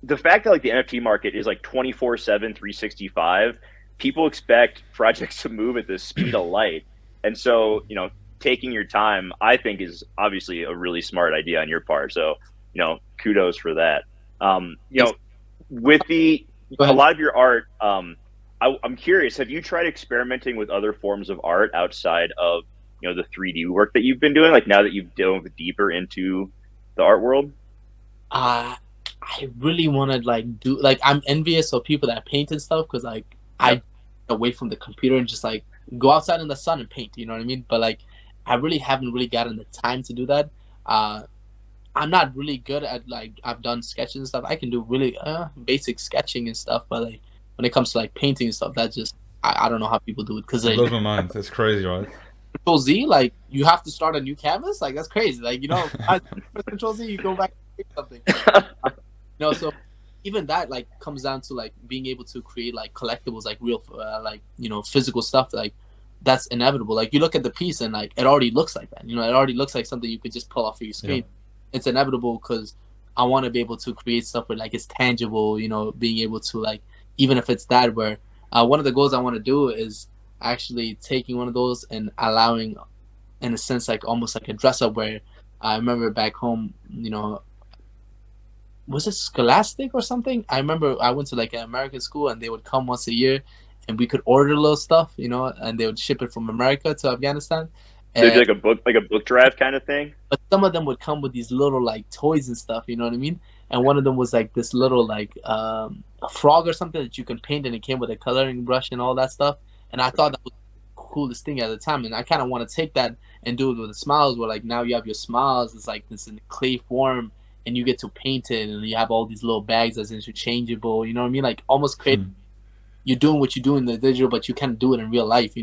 the fact that like the NFT market is like 24/7, 365. People expect projects to move at the speed of light. And so, you know, taking your time, I think, is obviously a really smart idea on your part. So, you know, kudos for that. You know, with a lot of your art, I'm curious, have you tried experimenting with other forms of art outside of, you know, the 3D work that you've been doing, like now that you've dove deeper into the art world? I really want to like do, like, I'm envious of people that paint and stuff, because like I away from the computer and just like go outside in the sun and paint, you know what I mean? But like I really haven't really gotten the time to do that. I'm not really good at, like, I've done sketches and stuff. I can do really basic sketching and stuff, but like when it comes to like painting and stuff, that's just I don't know how people do it, because it blows my mind. It's crazy, right? Control Z, like you have to start a new canvas, like that's crazy. Like, you know, Control Z, you go back and pick something. You know, so even that like comes down to like being able to create like collectibles, like real like physical stuff, like that's inevitable. Like you look at the piece and like it already looks like that. It already looks like something you could just pull off of your screen. It's inevitable because I want to be able to create stuff where like it's tangible. Being able to like, even if it's that, where one of the goals I want to do is actually taking one of those and allowing, in a sense, like almost like a dress up, where I remember back home, was it Scholastic or something? I remember I went to like an American school and they would come once a year and we could order little stuff, and they would ship it from America to Afghanistan. So it'd be And, like a book drive kind of thing. but some of them would come with these little like toys and stuff, you know what I mean? And one of them was like this little like a frog or something that you can paint, and it came with a coloring brush and all that stuff. And I thought that was the coolest thing at the time. And I kind of want to take that and do it with the Smiles, where like now you have your Smiles, it's like this in clay form, and you get to paint it, and you have all these little bags that's interchangeable. You know what I mean? Like almost create. You're doing what you do in the digital, but you can't do it in real life.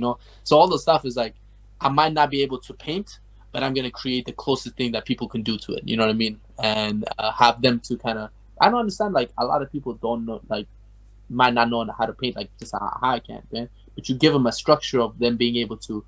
So all the stuff is like, I might not be able to paint, but I'm gonna create the closest thing that people can do to it. You know what I mean? And have them to kind of. I don't understand. Like a lot of people don't know, like might not know how to paint, like just how I can, man. But you give them a structure of them being able to,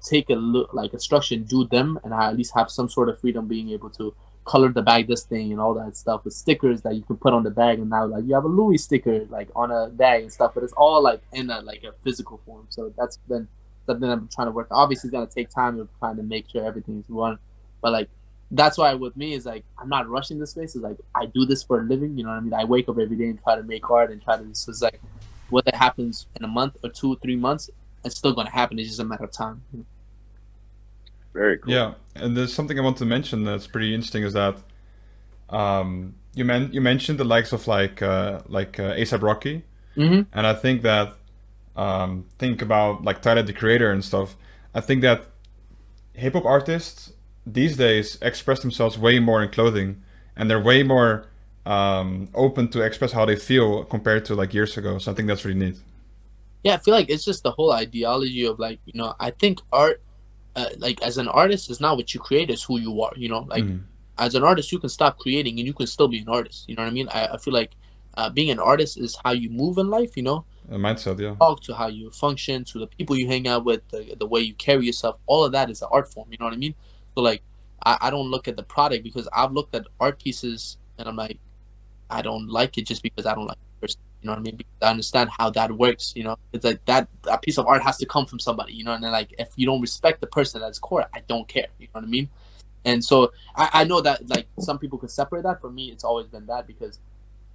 take a look like a structure and do them, and at least have some sort of freedom being able to color the bag this thing and all that stuff with stickers that you can put on the bag. And now like you have a Louis sticker like on a bag and stuff, but it's all like in a physical form. So that's been something I'm trying to work. Obviously it's gonna take time of trying to make sure everything's run, but like that's why with me is like I'm not rushing this space. It's like I do this for a living. You know what I mean? I wake up every day and try to make art and try to. So it's like whether it happens in a month or 2 or 3 months, it's still gonna happen. It's just a matter of time. Very cool. Yeah, and there's something I want to mention that's pretty interesting is that you mentioned the likes of like ASAP Rocky, and I think that think about like Tyler the Creator and stuff. I think that hip hop artists these days express themselves way more in clothing, and they're way more open to express how they feel compared to like years ago. So I think that's really neat. Yeah, I feel like it's just the whole ideology of like I think art. Like as an artist, is not what you create, is who you are. Like as an artist, you can stop creating and you can still be an artist. You know what I mean? I feel like being an artist is how you move in life. A mindset, yeah. Talk to how you function, to the people you hang out with, the way you carry yourself. All of that is an art form. You know what I mean? So like, I don't look at the product, because I've looked at art pieces and I'm like, I don't like it just because I don't like the person. You know what I mean? Because I understand how that works. It's like that piece of art has to come from somebody. And then like if you don't respect the person at its core, I don't care. You know what I mean? And so I know that like some people could separate that. For me, it's always been that, because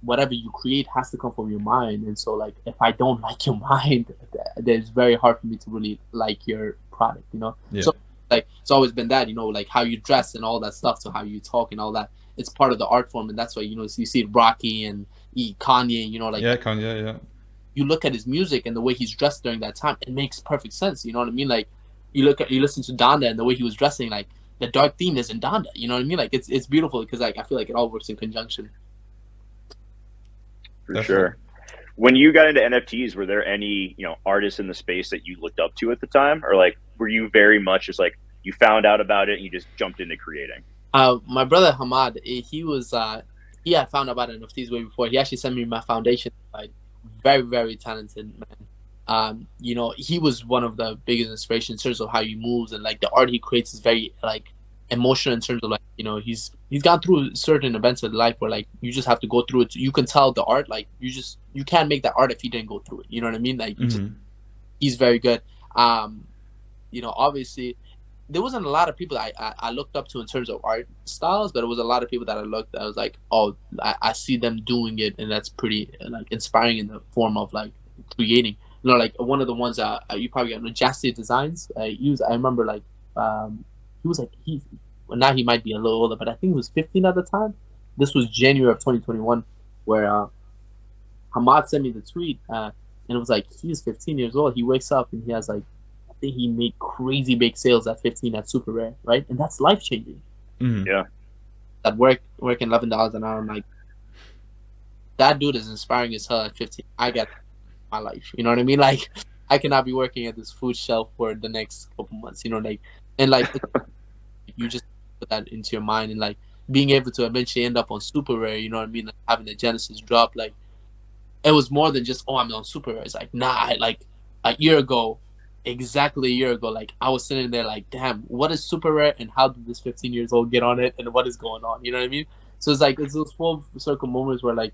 whatever you create has to come from your mind. And so like if I don't like your mind, then it's very hard for me to really like your product. Yeah. So like it's always been that. Like how you dress and all that stuff, to how you talk and all that. It's part of the art form, and that's why you see Rocky and Kanye. Like Kanye, yeah. You look at his music and the way he's dressed during that time, it makes perfect sense. You know what I mean? Like you listen to Donda and the way he was dressing, like the dark theme is in Donda. You know what I mean? Like it's beautiful, because like I feel like it all works in conjunction. For Definitely. Sure. When you got into NFTs, were there any artists in the space that you looked up to at the time, or like were you very much just like you found out about it and you just jumped into creating? My brother Hamad, he had found out about NFTs way before. He actually sent me my foundation. Like very, very talented man. He was one of the biggest inspirations in terms of how he moves, and like the art he creates is very like emotional in terms of like he's gone through certain events in life where like you just have to go through it. You can tell the art, like you can't make that art if you didn't go through it. You know what I mean? Like he's very good. Obviously there wasn't a lot of people I looked up to in terms of art styles, but it was a lot of people that I was like, oh, I see them doing it, and that's pretty like inspiring in the form of like creating. Like one of the ones you probably know, Jasty Designs. I remember like he was like now he might be a little older, but I think he was 15 at the time. This was January of 2021, where Hamad sent me the tweet, and it was like he's 15 years old. He wakes up and he has like, I think he made crazy big sales at 15 at Super Rare, right? And that's life changing. Yeah. That working $11 an hour, I'm like, that dude is inspiring as hell at 15. I got my life. You know what I mean? Like, I cannot be working at this food shelf for the next couple months. Like, and like, you just put that into your mind, and like, being able to eventually end up on super rare, you know what I mean? Like having the Genesis drop, like it was more than just, oh, I'm on super rare. It's like, nah, like a year ago, exactly a year ago, like I was sitting there like, damn, what is super rare and how did this 15 years old get on it and what is going on? You know what I mean? So it's like, it's those full circle moments where like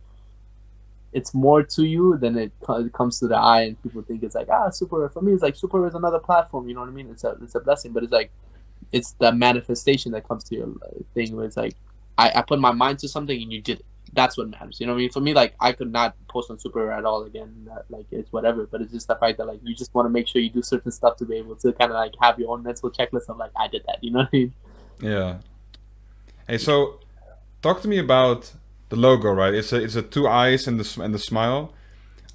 it's more to you than it comes to the eye, and people think it's like, super rare. For me, it's like super rare is another platform. You know what I mean? It's a blessing, but it's like it's the manifestation that comes to your thing where it's like I put my mind to something and you did it. That's what matters. You know what I mean? For me, like I could not post on super rare at all again. Like it's whatever, but it's just the fact that like you just want to make sure you do certain stuff to be able to kind of like have your own mental checklist of like I did that. You know what I mean? Yeah. Hey, so talk to me about the logo, right? It's a two eyes and the smile.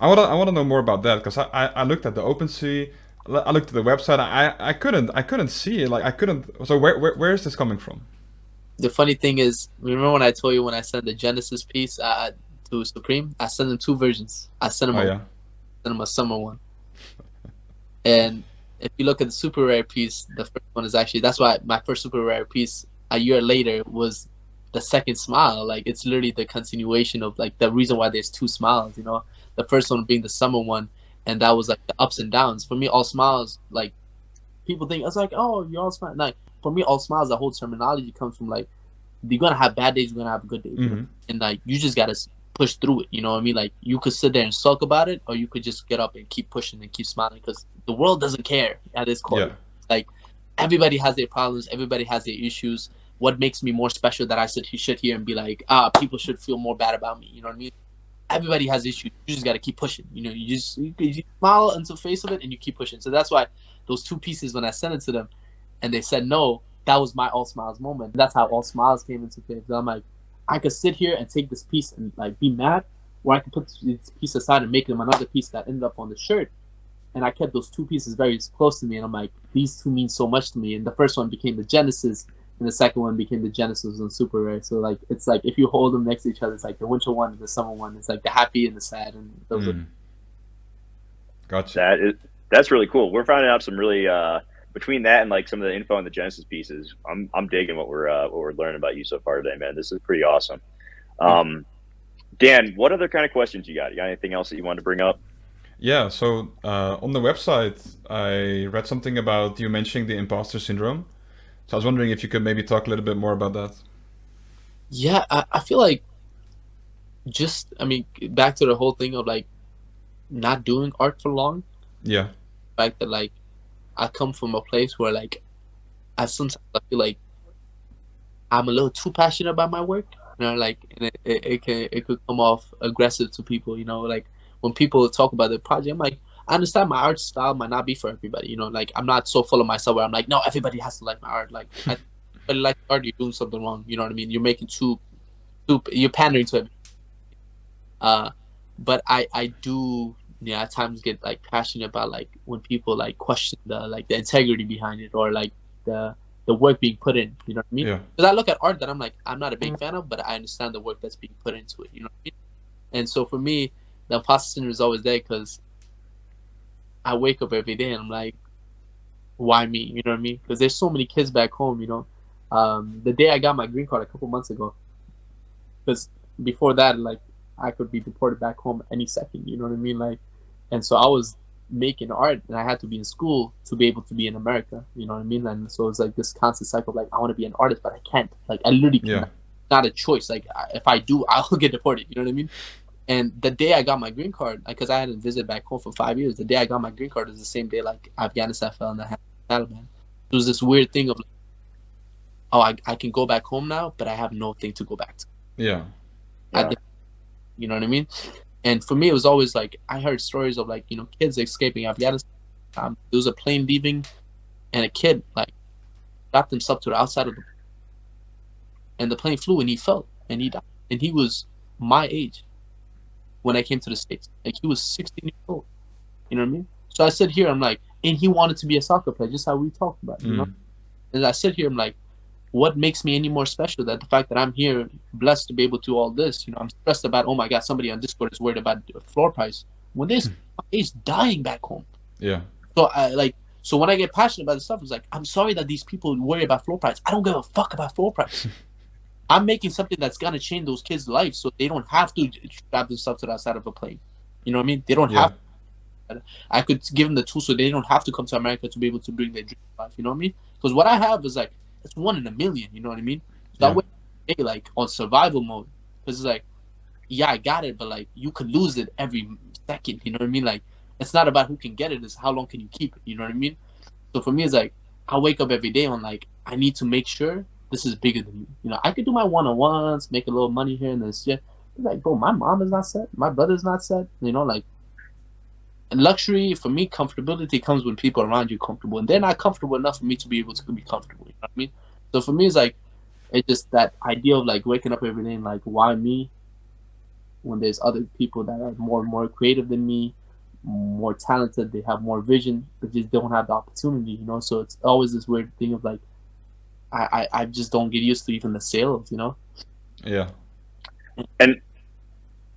I wanna know more about that because I looked at the OpenSea, I looked at the website. I couldn't see it. Like I couldn't. So where is this coming from? The funny thing is, remember when I told you when I sent the Genesis piece to Supreme, I sent them two versions. I sent them Oh yeah. sent them a summer one. And if you look at the super rare piece, the first one is actually, that's why my first super rare piece a year later was the second smile. Like it's literally the continuation of like the reason why there's two smiles. You know, the first one being the summer one, and that was like the ups and downs. For me, all smiles, like people think it's like, oh, you all smile. Like for me, all smiles, the whole terminology comes from like you're gonna have bad days, you're gonna have good days, you know? And like you just gotta push through it. You know what I mean? Like you could sit there and sulk about it, or you could just get up and keep pushing and keep smiling because the world doesn't care at its core. Yeah. Like everybody has their problems, everybody has their issues. What makes me more special that I sit here and be like, people should feel more bad about me. You know what I mean? Everybody has issues. You just gotta keep pushing. You know, you smile into the face of it and you keep pushing. So that's why those two pieces, when I sent it to them, and they said no, that was my all smiles moment. That's how all smiles came into play. So I'm like, I could sit here and take this piece and like be mad, or I could put this piece aside and make them another piece that ended up on the shirt. And I kept those two pieces very close to me, and I'm like, these two mean so much to me. And the first one became the Genesis, and the second one became the Genesis and Super Rare. So like, it's like if you hold them next to each other, it's like the winter one and the summer one. It's like the happy and the sad, and those are. Gotcha. That's really cool. We're finding out some really between that and like some of the info on the Genesis pieces. I'm digging what we're learning about you so far today, man. This is pretty awesome. Dan, what other kind of questions you got? You got anything else that you wanted to bring up? Yeah. So on the website, I read something about you mentioning the imposter syndrome. So I was wondering if you could maybe talk a little bit more about that. Yeah, I feel like back to the whole thing of like not doing art for long. Yeah. The fact that like I come from a place where like I sometimes I feel like I'm a little too passionate about my work. You know, like and it could come off aggressive to people. You know, like when people talk about the project, I'm like, I understand my art style might not be for everybody. You know, like I'm not so full of myself where I'm like, no, everybody has to like my art. Like, I like art, you're doing something wrong. You know what I mean? You're making you're pandering to it. But I do, at times get like passionate about like when people like question the integrity behind it, or like the work being put in. You know what I mean? Yeah. Because I look at art that I'm like, I'm not a big fan of, but I understand the work that's being put into it. You know what I mean? And so for me, the imposter syndrome is always there because I wake up every day and I'm like, why me? You know what I mean? Because there's so many kids back home. You know, the day I got my green card a couple months ago, because before that, like I could be deported back home any second. You know what I mean? Like, and so I was making art, and I had to be in school to be able to be in America. You know what I mean? And so it's like this constant cycle of like I want to be an artist, but I can't. Like I literally can't. Yeah. Not a choice. Like if I do, I'll get deported. You know what I mean? And the day I got my green card, because I hadn't visited back home for 5 years, the day I got my green card was the same day like Afghanistan fell in the hands of Taliban. It was this weird thing of like, oh, I can go back home now, but I have no thing to go back to. Yeah. You know what I mean? And for me, it was always like I heard stories of like, kids escaping Afghanistan. There was a plane leaving, and a kid like got himself to the outside of the plane, and the plane flew and he fell and he died. And he was my age when I came to the States. Like he was 16 years old. You know what I mean? So I sit here, I'm like, and he wanted to be a soccer player, just how we talked about, you know? And I sit here, I'm like, what makes me any more special that the fact that I'm here, blessed to be able to do all this? I'm stressed about, oh my God, somebody on Discord is worried about the floor price. When there's is dying back home. Yeah. So when I get passionate about this stuff, it's like, I'm sorry that these people worry about floor price. I don't give a fuck about floor price. I'm making something that's gonna change those kids' lives, so they don't have to strap themselves to that side of a plane. You know what I mean? They don't Yeah. have. I could give them the tools so they don't have to come to America to be able to bring their dream to life. You know what I mean? Because what I have is like it's 1 in a million. You know what I mean? So Yeah. that way, hey, like on survival mode, because it's like, yeah, I got it, but like you could lose it every second. You know what I mean? Like it's not about who can get it; it's how long can you keep it. You know what I mean? So for me, it's like I wake up every day on like I need to make sure this is bigger than me. You know, I could do my one-on-ones, make a little money here and this. Yeah, it's like, bro, my mom is not set, my brother's not set. You know, like luxury for me, comfortability comes when people around you comfortable, and they're not comfortable enough for me to be able to be comfortable. You know what I mean? So for me, it's like it's just that idea of like waking up every day and like why me when there's other people that are more creative than me, more talented, they have more vision, but just don't have the opportunity. You know, so it's always this weird thing of like I just don't get used to even the sales. You know. Yeah. And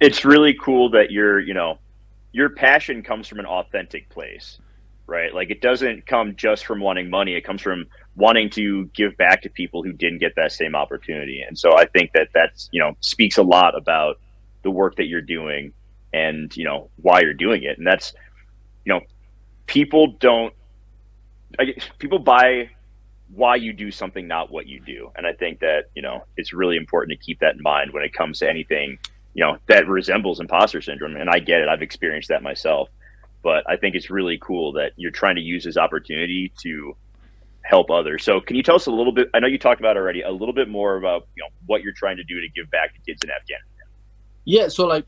it's really cool that your passion comes from an authentic place, right? Like it doesn't come just from wanting money. It comes from wanting to give back to people who didn't get that same opportunity. And so I think that that's, speaks a lot about the work that you're doing and, why you're doing it. And that's, you know, people don't, people buy why you do something, not what you do. And I think that, it's really important to keep that in mind when it comes to anything, that resembles imposter syndrome. And I get it. I've experienced that myself. But I think it's really cool that you're trying to use this opportunity to help others. So can you tell us a little bit, I know you talked about already, a little bit more about, what you're trying to do to give back to kids in Afghanistan? Yeah. So like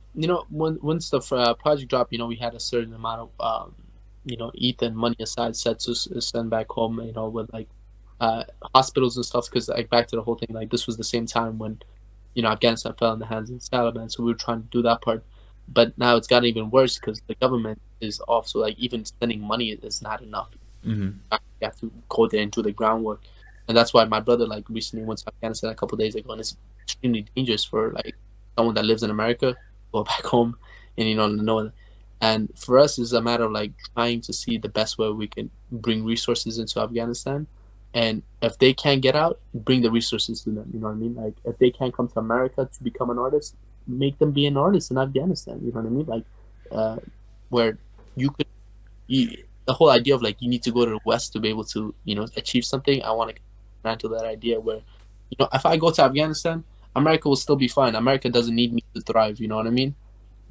once the project dropped, we had a certain amount of ETH and money aside set to send back home. With like hospitals and stuff, because like back to the whole thing, like this was the same time when Afghanistan fell in the hands of the Taliban, so we were trying to do that part. But now it's gotten even worse because the government is off, so like even sending money is not enough. Mm-hmm. You have to go there and do the groundwork, and that's why my brother like recently went to Afghanistan a couple of days ago, and it's extremely dangerous for like someone that lives in America go back home, and know. And for us, it's a matter of like trying to see the best way we can bring resources into Afghanistan. And if they can't get out, bring the resources to them. You know what I mean? Like if they can't come to America to become an artist, make them be an artist in Afghanistan. You know what I mean? Like where you could, the whole idea of like you need to go to the West to be able to achieve something. I want to mantle that idea where if I go to Afghanistan, America will still be fine. America doesn't need me to thrive. You know what I mean?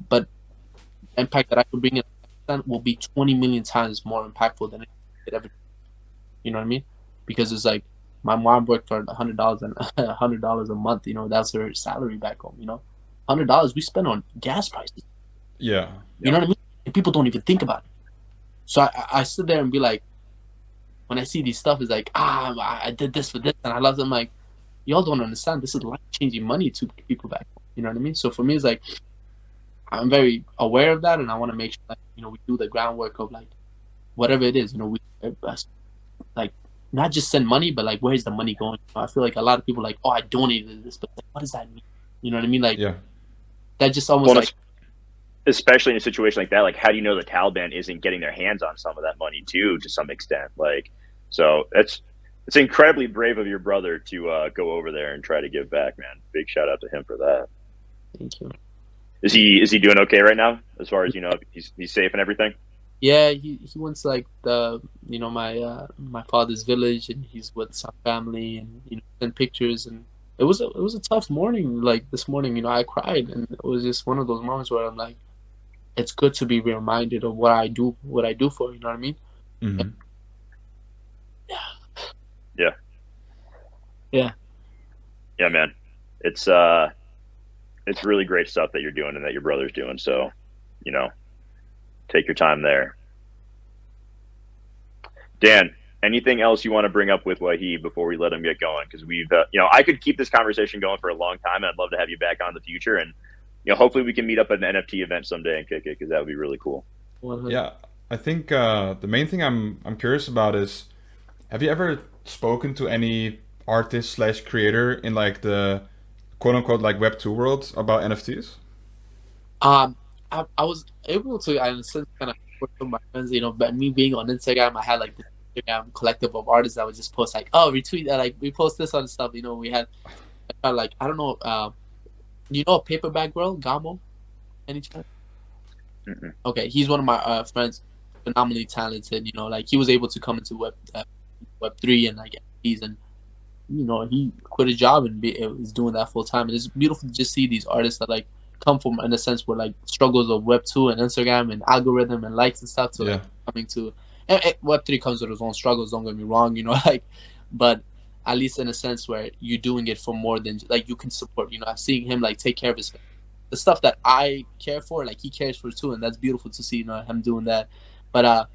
But the impact that I could bring in Afghanistan will be 20 million times more impactful than it could ever. You know what I mean? Because it's like my mom worked for $100 and $100 a month. That's her salary back home. $100 we spend on gas prices. Yeah. You know what I mean? And people don't even think about it. So I sit there and be like, when I see these stuff, it's like, I did this for this, and I love them. Like, y'all don't understand. This is life-changing money to people back home. You know what I mean? So for me, it's like I'm very aware of that, and I want to make sure that we do the groundwork of like whatever it is. We like not just send money, but like where's the money going? I feel like a lot of people are like, oh, I donated this, but like, what does that mean? You know what I mean? Like, Yeah. that just almost like, especially in a situation like that, like how do you know the Taliban isn't getting their hands on some of that money too, to some extent? Like, so it's incredibly brave of your brother to go over there and try to give back, man. Big shout out to him for that. Thank you. Is he doing okay right now? As far as he's safe and everything. Yeah, he went to like the my father's village, and he's with some family, and sent pictures, and it was a tough morning. Like this morning, I cried, and it was just one of those moments where I'm like, it's good to be reminded of what I do for. You know what I mean? Mm-hmm. Yeah, man. It's really great stuff that you're doing and that your brother's doing. So, take your time there. Dan, anything else you want to bring up with Waheed before we let him get going? Because we've, I could keep this conversation going for a long time, and I'd love to have you back on in the future. And, hopefully we can meet up at an NFT event someday and kick it, because that would be really cool. Yeah, I think the main thing I'm curious about is, have you ever spoken to any artist / creator in like the quote unquote like Web2 world about NFTs? I was able to, I sense kind of work with my friends, but me being on Instagram, I had like this Instagram collective of artists that would just post like, oh, retweet that, like we post this on stuff. We had Like I don't know. You know, Paperback Girl, Gamo, any chance? Mm-mm. Okay, he's one of my friends, phenomenally talented. You know, like he was able to come into Web3 and like he's and you know he quit a job and is doing that full time. And it's beautiful to just see these artists that like come from in a sense where like struggles of Web2 and Instagram and algorithm and likes and stuff to like coming to and Web3 comes with its own struggles. Don't get me wrong, you know, like, but at least in a sense where you're doing it for more than like you can support. You know, I'm seeing him like take care of his the stuff that I care for, like he cares for too, and that's beautiful to see. You know, him doing that. But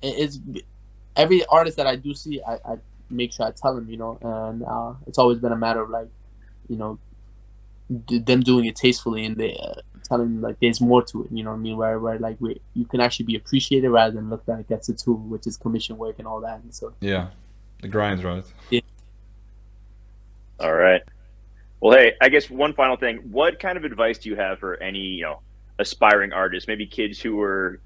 it's every artist that I do see, I make sure I tell him. You know, and it's always been a matter of like, you know, them doing it tastefully and they telling them like there's more to it. You know what I mean? Where like you can actually be appreciated rather than looked at as a tool, which is commission work and all that. And so yeah, the grind, right? Yeah. All right. Well, hey, I guess one final thing. What kind of advice do you have for any, aspiring artists, maybe kids who were,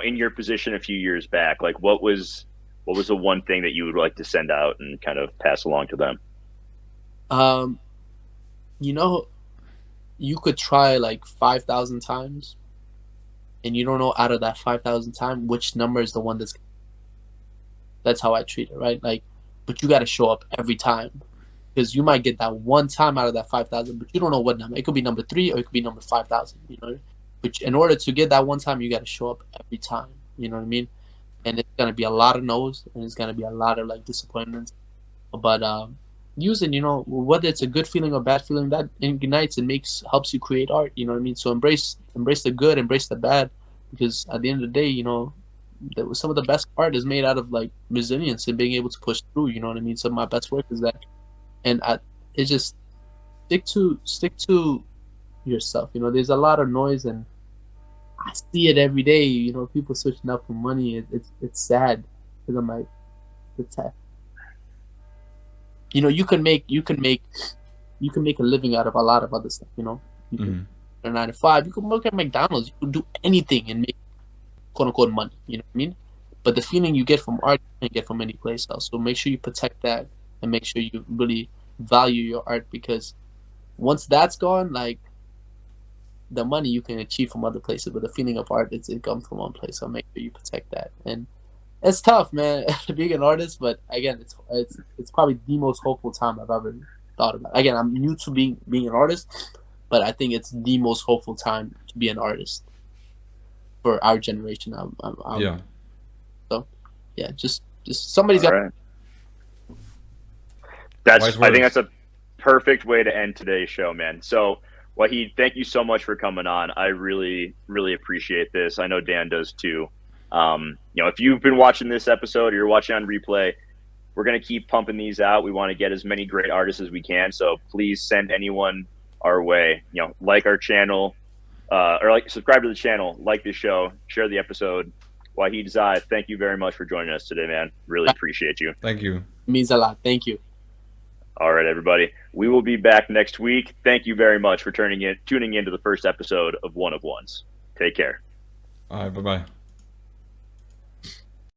in your position a few years back? Like what was the one thing that you would like to send out and kind of pass along to them? You know, you could try like 5,000 times and you don't know out of that 5,000 times which number is the one that's how I treat it, right? Like, but you got to show up every time because you might get that one time out of that 5,000, but you don't know what number. It could be number 3 or it could be number 5,000. You know, but in order to get that one time, you got to show up every time. You know what I mean? And it's gonna be a lot of no's and it's gonna be a lot of like disappointments. But using, you know, whether it's a good feeling or bad feeling, that ignites and helps you create art. You know what I mean? So embrace the good, embrace the bad, because at the end of the day, you know, some of the best art is made out of like resilience and being able to push through. You know what I mean? Some of my best work is that, and it's just stick to yourself. You know, there's a lot of noise, and I see it every day. You know, people switching up for money. It's sad because I'm like, it's sad. You know, you can make a living out of a lot of other stuff. You know, you can a 9 to 5. You can work at McDonald's. You can do anything and make quote unquote money. You know what I mean? But the feeling you get from art, you can't get from any place else. So make sure you protect that and make sure you really value your art, because once that's gone, like the money you can achieve from other places, but the feeling of art, it comes from one place. So make sure you protect that. And it's tough, man, being an artist. But again, it's probably the most hopeful time I've ever thought about. Again, I'm new to being an artist, but I think it's the most hopeful time to be an artist for our generation. Yeah. So, yeah, just somebody's got. Right. I think that's a perfect way to end today's show, man. So, Waheed, thank you so much for coming on. I really, really appreciate this. I know Dan does too. If you've been watching this episode or you're watching on replay, we're going to keep pumping these out. We want to get as many great artists as we can. So please send anyone our way. Like our channel, or subscribe to the channel, like the show, share the episode. Waheed Zai, thank you very much for joining us today, man. Really appreciate you. Thank you. It means a lot. Thank you. All right, everybody. We will be back next week. Thank you very much for tuning in to the first episode of One of Ones. Take care. All right, bye-bye.